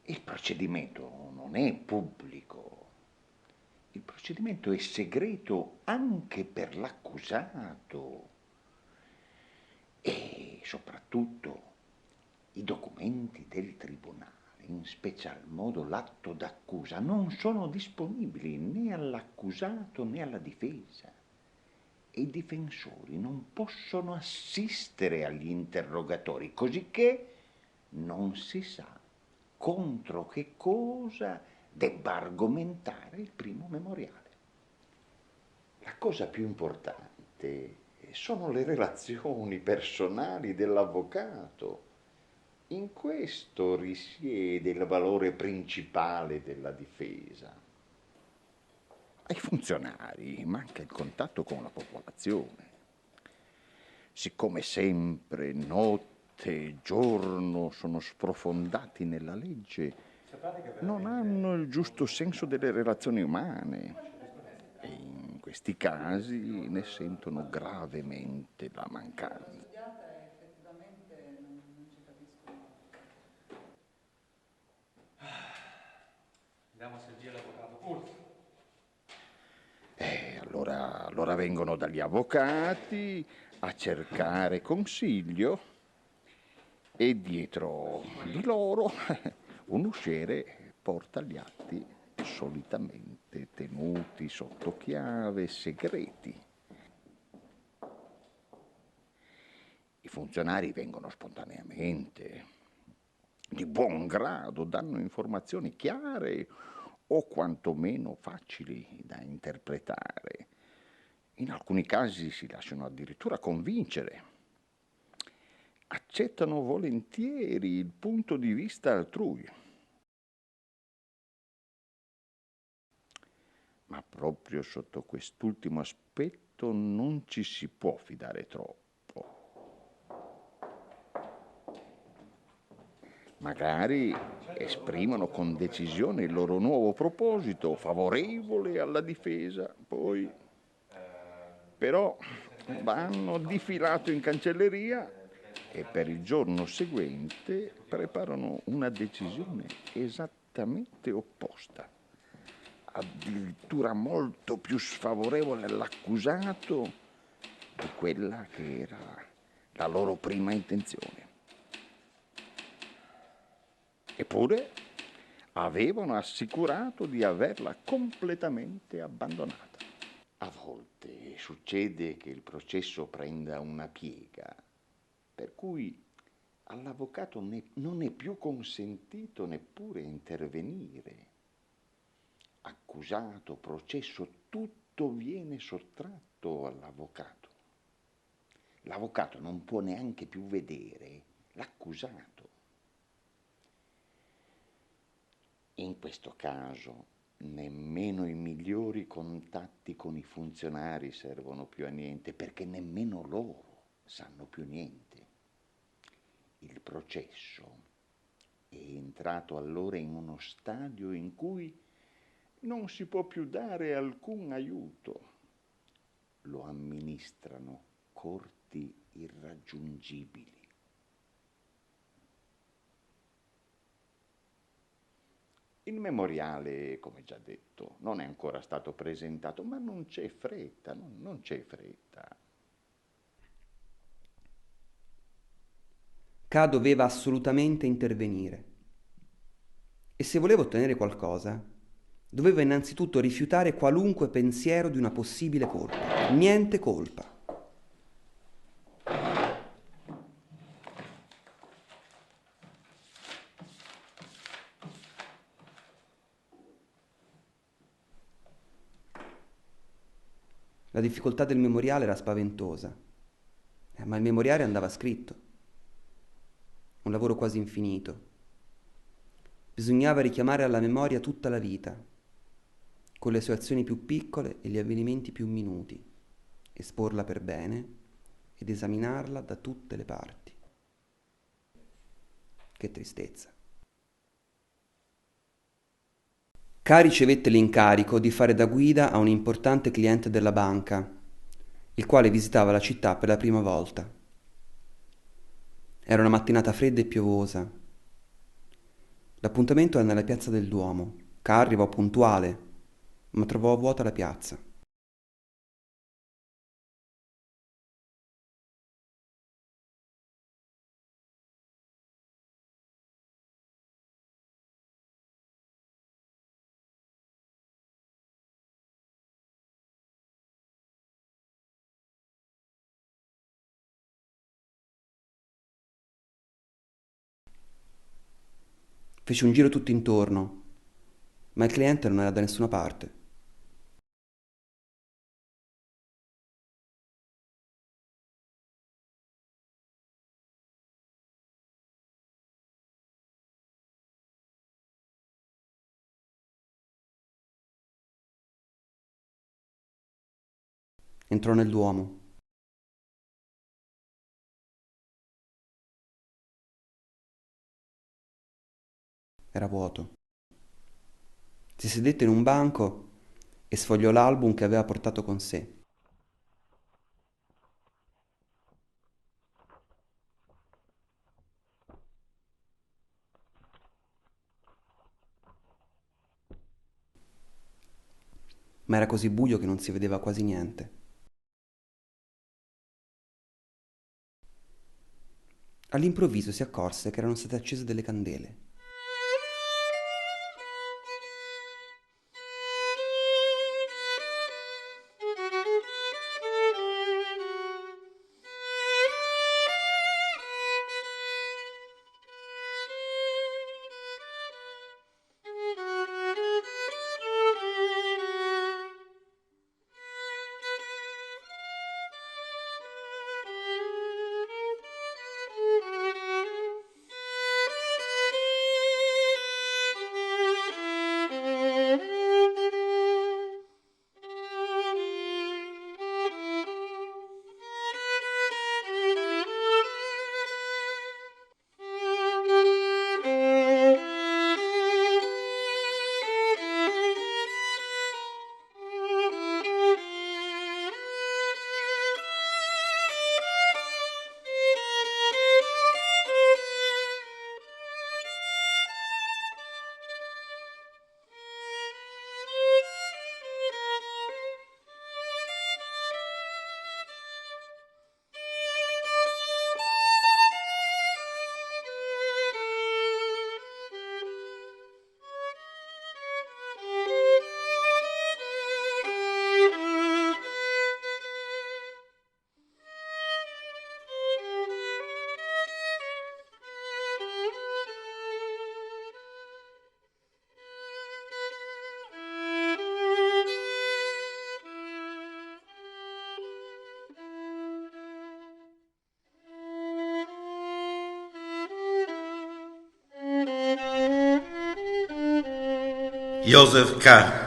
Il procedimento non è pubblico, il procedimento è segreto anche per l'accusato e soprattutto i documenti del tribunale, in special modo l'atto d'accusa, non sono disponibili né all'accusato né alla difesa e i difensori non possono assistere agli interrogatori, cosicché non si sa contro che cosa debba argomentare il primo memoriale. La cosa più importante sono le relazioni personali dell'avvocato. In questo risiede il valore principale della difesa. Ai funzionari manca il contatto con la popolazione. Siccome sempre notte e giorno sono sprofondati nella legge, non hanno il giusto senso delle relazioni umane e in questi casi ne sentono gravemente la mancanza. Andiamo a sentire l'avvocato Curto. Allora vengono dagli avvocati a cercare consiglio e dietro di loro un usciere porta gli atti solitamente tenuti sotto chiave, segreti. I funzionari vengono spontaneamente, di buon grado, danno informazioni chiare o quantomeno facili da interpretare. In alcuni casi si lasciano addirittura convincere. Accettano volentieri il punto di vista altrui. Ma proprio sotto quest'ultimo aspetto non ci si può fidare troppo. Magari esprimono con decisione il loro nuovo proposito, favorevole alla difesa, poi però vanno difilato in cancelleria e per il giorno seguente preparano una decisione esattamente opposta, addirittura molto più sfavorevole all'accusato di quella che era la loro prima intenzione. Eppure avevano assicurato di averla completamente abbandonata. A volte succede che il processo prenda una piega, per cui all'avvocato non è più consentito neppure intervenire. Accusato, processo, tutto viene sottratto all'avvocato. L'avvocato non può neanche più vedere l'accusato. In questo caso nemmeno i migliori contatti con i funzionari servono più a niente, perché nemmeno loro sanno più niente. Il processo è entrato allora in uno stadio in cui non si può più dare alcun aiuto. Lo amministrano corti irraggiungibili. Il memoriale, come già detto, non è ancora stato presentato, ma non c'è fretta, non c'è fretta. K doveva assolutamente intervenire. E se voleva ottenere qualcosa, doveva innanzitutto rifiutare qualunque pensiero di una possibile colpa. Niente colpa. La difficoltà del memoriale era spaventosa, ma il memoriale andava scritto. Un lavoro quasi infinito. Bisognava richiamare alla memoria tutta la vita, con le sue azioni più piccole e gli avvenimenti più minuti, esporla per bene ed esaminarla da tutte le parti. Che tristezza. K ricevette l'incarico di fare da guida a un importante cliente della banca, il quale visitava la città per la prima volta. Era una mattinata fredda e piovosa. L'appuntamento era nella piazza del Duomo. K arrivò puntuale, ma trovò vuota la piazza. Fece un giro tutto intorno, ma il cliente non era da nessuna parte. Entrò nel Duomo. Era vuoto. Si sedette in un banco e sfogliò l'album che aveva portato con sé. Ma era così buio che non si vedeva quasi niente. All'improvviso si accorse che erano state accese delle candele. Joseph K.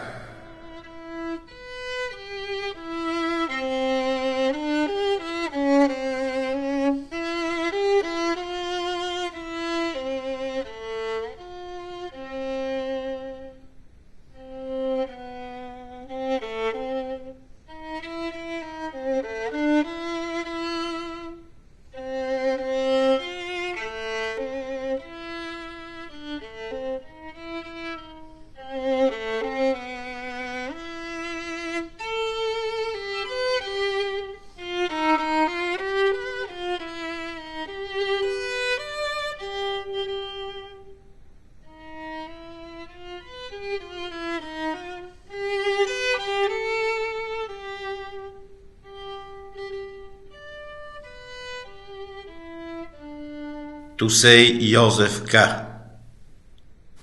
Tu sei Joseph K.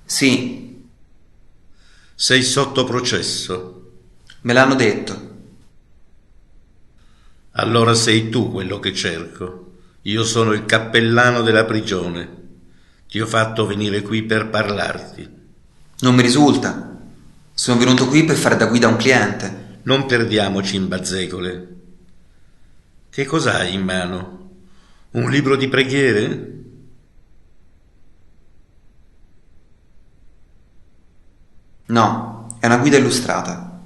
Sì. Sei sotto processo. Me l'hanno detto. Allora sei tu quello che cerco. Io sono il cappellano della prigione. Ti ho fatto venire qui per parlarti. Non mi risulta. Sono venuto qui per fare da guida a un cliente. Non perdiamoci in bazzecole. Che cos'hai in mano? Un libro di preghiere? No, è una guida illustrata.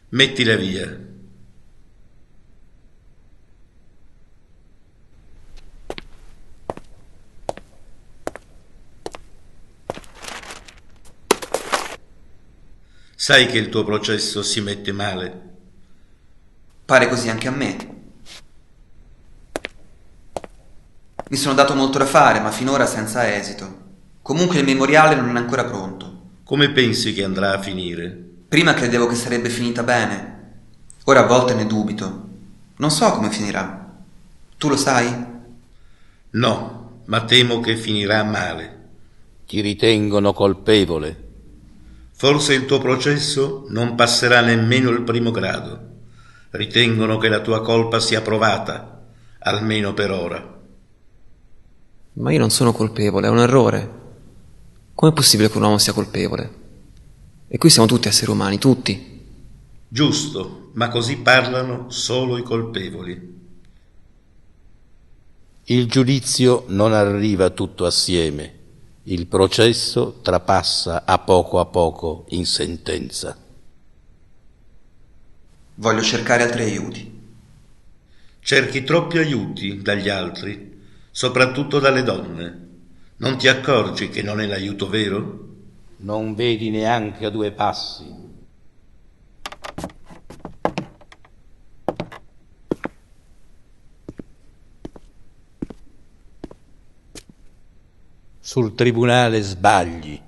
Mettila via. Sai che il tuo processo si mette male? Pare così anche a me. Mi sono dato molto da fare, ma finora senza esito. Comunque il memoriale non è ancora pronto. Come pensi che andrà a finire? Prima credevo che sarebbe finita bene. Ora a volte ne dubito. Non so come finirà. Tu lo sai? No, ma temo che finirà male. Ti ritengono colpevole. Forse il tuo processo non passerà nemmeno il primo grado. Ritengono che la tua colpa sia provata, almeno per ora. Ma io non sono colpevole, è un errore. Com'è possibile che un uomo sia colpevole? E qui siamo tutti esseri umani, tutti. Giusto, ma così parlano solo i colpevoli. Il giudizio non arriva tutto assieme. Il processo trapassa a poco in sentenza. Voglio cercare altri aiuti. Cerchi troppi aiuti dagli altri, soprattutto dalle donne. Non ti accorgi che non è l'aiuto vero? Non vedi neanche a 2 passi. Sul tribunale sbagli.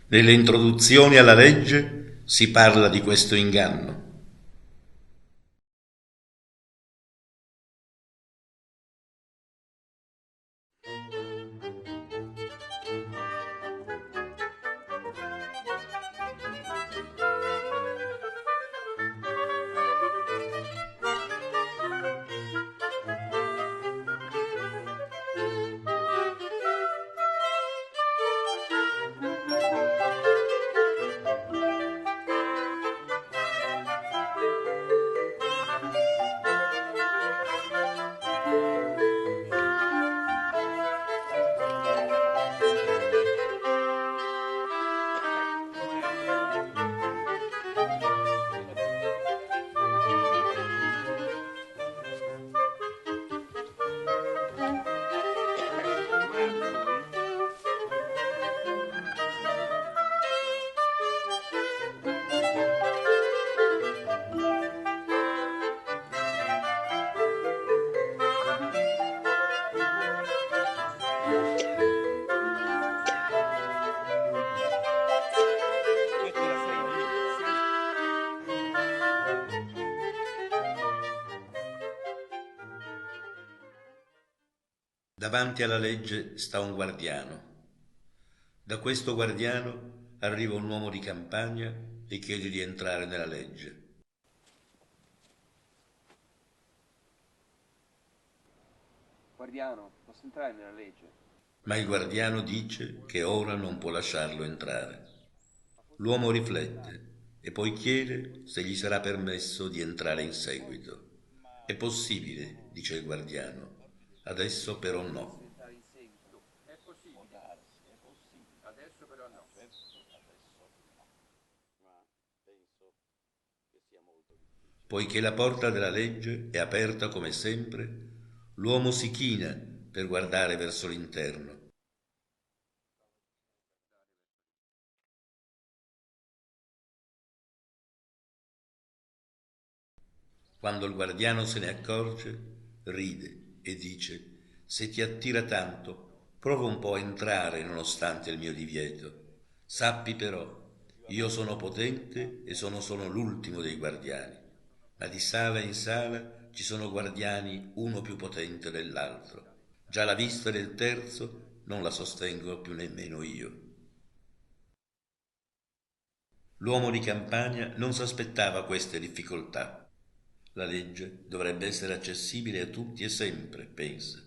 Nelle introduzioni alla legge si parla di questo inganno. Davanti alla legge sta un guardiano. Da questo guardiano arriva un uomo di campagna e chiede di entrare nella legge. Guardiano, posso entrare nella legge? Ma il guardiano dice che ora non può lasciarlo entrare. L'uomo riflette e poi chiede se gli sarà permesso di entrare in seguito. È possibile, dice il guardiano. Adesso però no. È possibile. Adesso però no. Poiché la porta della legge è aperta come sempre, l'uomo si china per guardare verso l'interno. Quando il guardiano se ne accorge, ride e dice: se ti attira tanto, prova un po' a entrare nonostante il mio divieto. Sappi però, io sono potente e sono solo l'ultimo dei guardiani, ma di sala in sala ci sono guardiani uno più potente dell'altro. Già la vista del terzo non la sostengo più nemmeno io. L'uomo di campagna non s'aspettava queste difficoltà. La legge dovrebbe essere accessibile a tutti e sempre, pensa.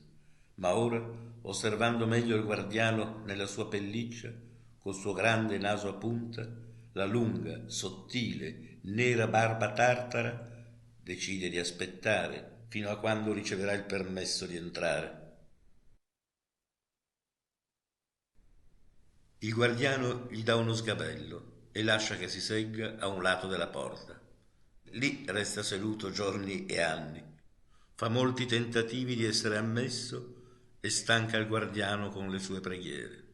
Ma ora, osservando meglio il guardiano nella sua pelliccia, col suo grande naso a punta, la lunga, sottile, nera barba tartara, decide di aspettare fino a quando riceverà il permesso di entrare. Il guardiano gli dà uno sgabello e lascia che si segga a un lato della porta. Lì resta seduto giorni e anni. Fa molti tentativi di essere ammesso e stanca il guardiano con le sue preghiere.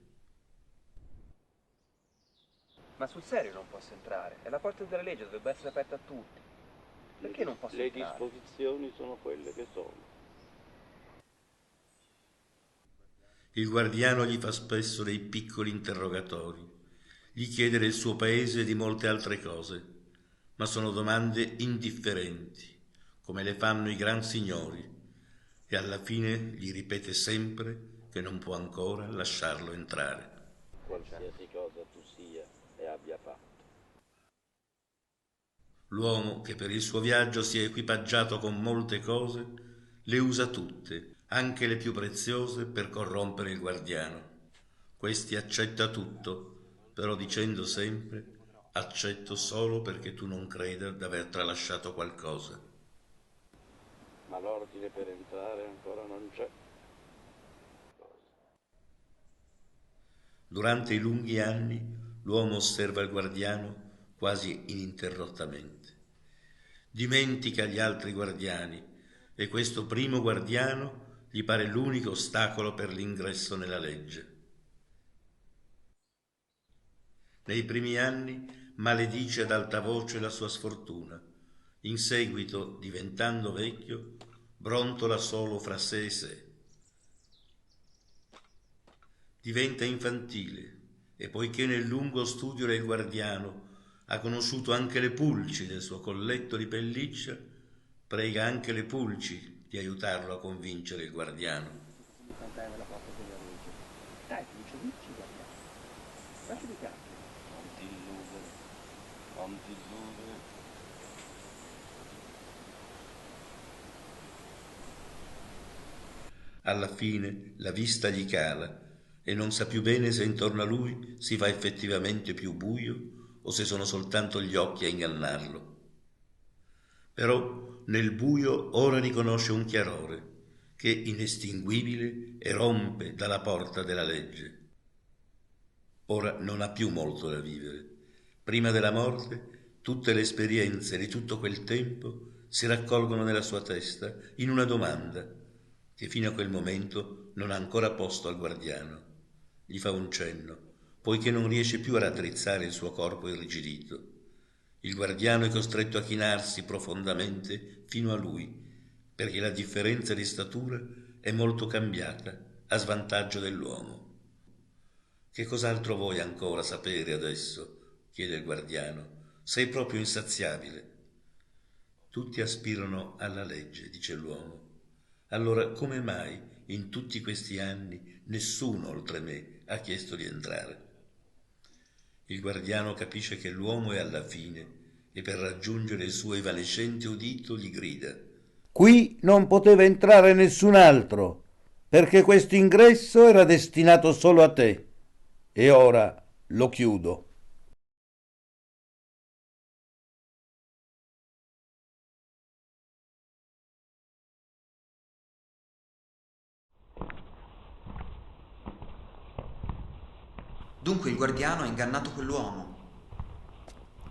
Ma sul serio non posso entrare? È la porta della legge, dovrebbe essere aperta a tutti. Perché non posso entrare? Le disposizioni sono quelle che sono. Il guardiano gli fa spesso dei piccoli interrogatori, gli chiede del suo paese e di molte altre cose, ma sono domande indifferenti, come le fanno i gran signori, e alla fine gli ripete sempre che non può ancora lasciarlo entrare. Qualsiasi cosa tu sia e abbia fatto. L'uomo, che per il suo viaggio si è equipaggiato con molte cose, le usa tutte, anche le più preziose, per corrompere il guardiano. Questi accetta tutto, però dicendo sempre: accetto solo perché tu non creda d'aver tralasciato qualcosa. Ma l'ordine per entrare ancora non c'è. Durante i lunghi anni l'uomo osserva il guardiano quasi ininterrottamente. Dimentica gli altri guardiani e questo primo guardiano gli pare l'unico ostacolo per l'ingresso nella legge. Nei primi anni maledice ad alta voce la sua sfortuna. In seguito, diventando vecchio, brontola solo fra sé e sé. Diventa infantile e poiché nel lungo studio del guardiano ha conosciuto anche le pulci del suo colletto di pelliccia, prega anche le pulci di aiutarlo a convincere il guardiano. Dai, dici, guardiamo. Lasci di cacchio. Non ti illudere, non ti illudere. Alla fine la vista gli cala e non sa più bene se intorno a lui si fa effettivamente più buio o se sono soltanto gli occhi a ingannarlo. Però nel buio ora riconosce un chiarore che è inestinguibile e rompe dalla porta della legge. Ora non ha più molto da vivere. Prima della morte tutte le esperienze di tutto quel tempo si raccolgono nella sua testa in una domanda che fino a quel momento non ha ancora posto al guardiano. Gli fa un cenno, poiché non riesce più a raddrizzare il suo corpo irrigidito. Il guardiano è costretto a chinarsi profondamente fino a lui, perché la differenza di statura è molto cambiata a svantaggio dell'uomo. Che cos'altro vuoi ancora sapere adesso? Chiede il guardiano. Sei proprio insaziabile. Tutti aspirano alla legge, dice l'uomo. Allora come mai in tutti questi anni nessuno oltre me ha chiesto di entrare? Il guardiano capisce che l'uomo è alla fine e per raggiungere il suo evanescente udito gli grida: qui non poteva entrare nessun altro, perché questo ingresso era destinato solo a te. E ora lo chiudo. Dunque il guardiano ha ingannato quell'uomo.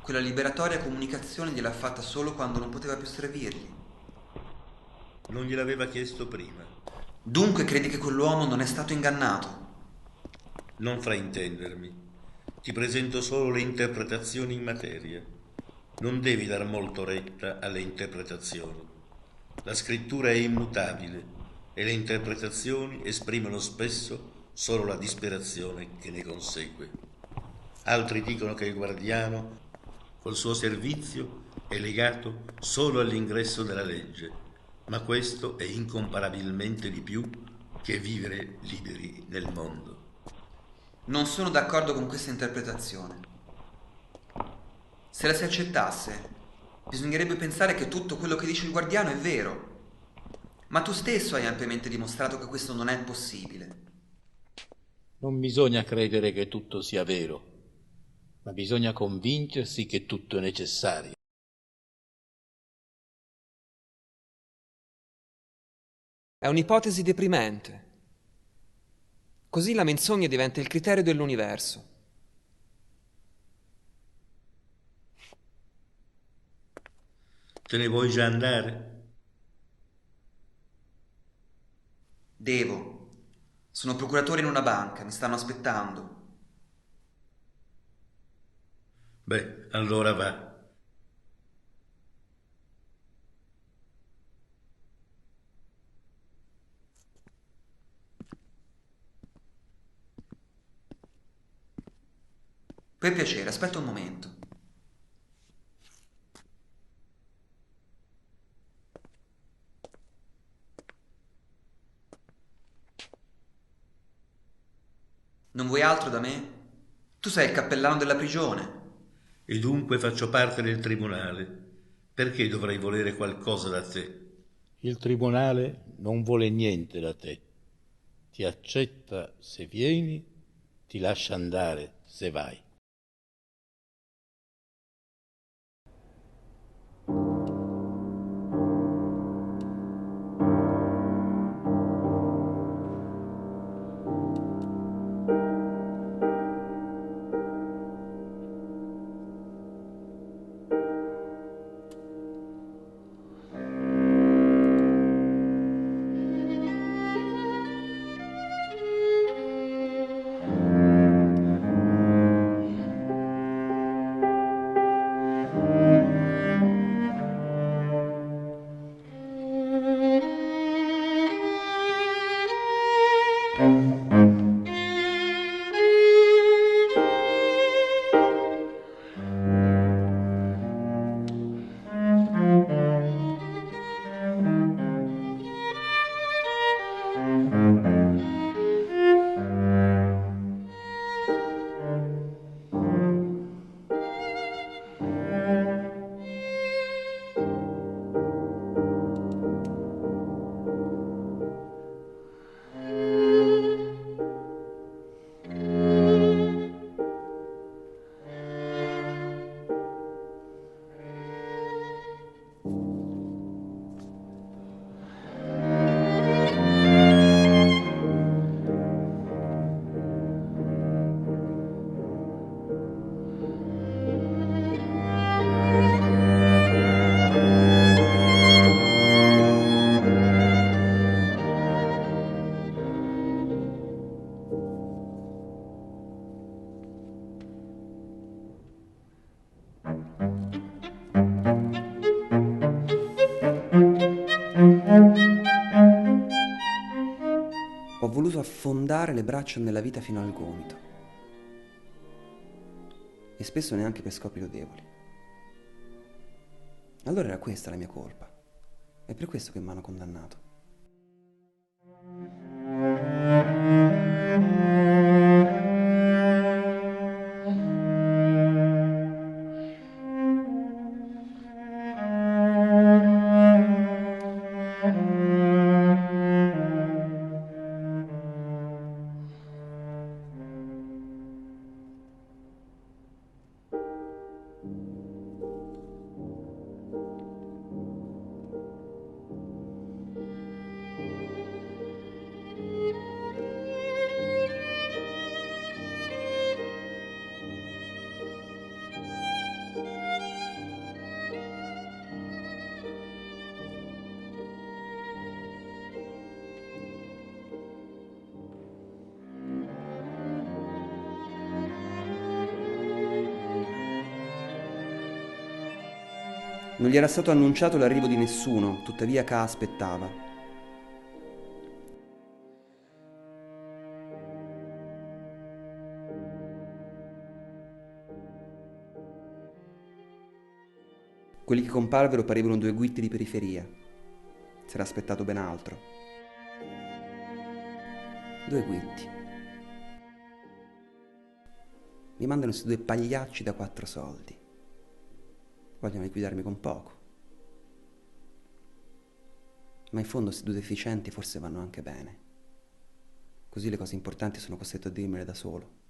Quella liberatoria comunicazione gliel'ha fatta solo quando non poteva più servirgli. Non gliel'aveva chiesto prima. Dunque credi che quell'uomo non è stato ingannato? Non fraintendermi. Ti presento solo le interpretazioni in materia. Non devi dar molto retta alle interpretazioni. La scrittura è immutabile e le interpretazioni esprimono spesso solo la disperazione che ne consegue. Altri dicono che il guardiano, col suo servizio, è legato solo all'ingresso della legge, ma questo è incomparabilmente di più che vivere liberi nel mondo. Non sono d'accordo con questa interpretazione. Se la si accettasse, bisognerebbe pensare che tutto quello che dice il guardiano è vero. Ma tu stesso hai ampiamente dimostrato che questo non è possibile. Non bisogna credere che tutto sia vero, ma bisogna convincersi che tutto è necessario. È un'ipotesi deprimente. Così la menzogna diventa il criterio dell'universo. Te ne vuoi già andare? Devo. Sono procuratore in una banca, mi stanno aspettando. Beh, allora va. Per piacere, aspetta un momento. Non vuoi altro da me? Tu sei il cappellano della prigione. E dunque faccio parte del tribunale. Perché dovrei volere qualcosa da te? Il tribunale non vuole niente da te. Ti accetta se vieni, ti lascia andare se vai. Ho voluto affondare le braccia nella vita fino al gomito. E spesso neanche per scopi lodevoli. Allora era questa la mia colpa. È per questo che mi hanno condannato. Non gli era stato annunciato l'arrivo di nessuno, tuttavia Ka aspettava. Quelli che comparvero parevano due guitti di periferia. S'era aspettato ben altro. 2 quitti. Mi mandano questi 2 pagliacci da 4 soldi. Vogliono liquidarmi con poco. Ma in fondo questi 2 deficienti forse vanno anche bene. Così le cose importanti sono costretto a dirmele da solo.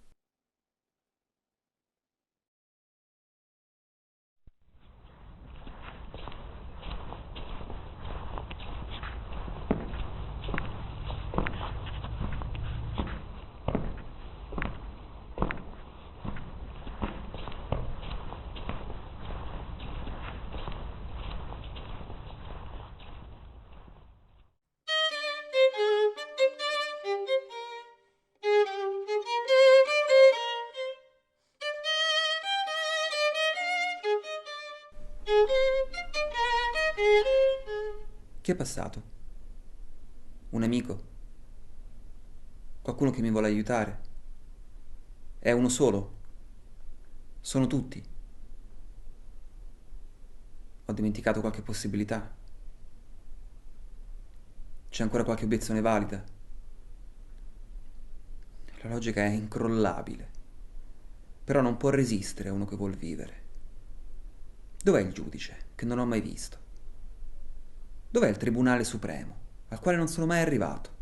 Chi è passato? Un amico? Qualcuno che mi vuole aiutare? È uno solo? Sono tutti? Ho dimenticato qualche possibilità? C'è ancora qualche obiezione valida? La logica è incrollabile, però non può resistere a uno che vuol vivere. Dov'è il giudice, che non ho mai visto? Dov'è il Tribunale Supremo, al quale non sono mai arrivato?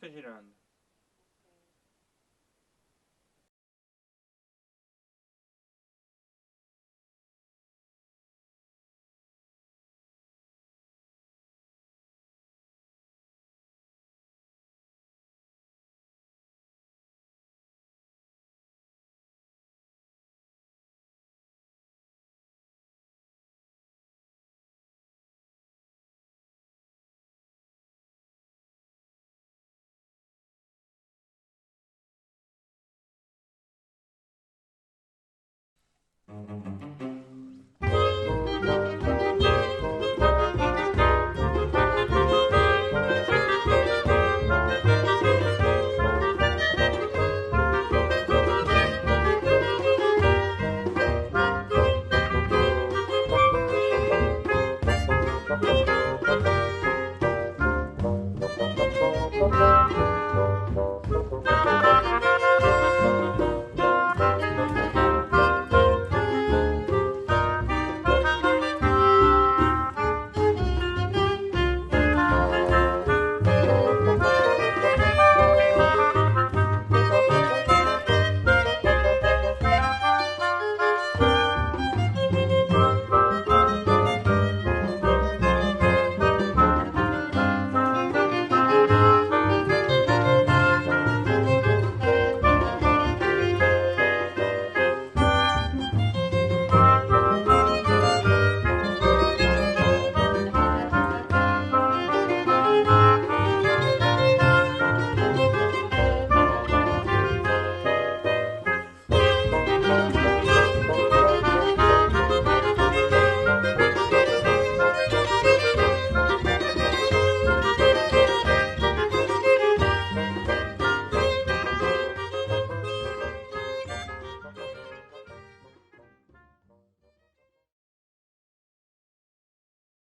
Sta girando. Mm-hmm.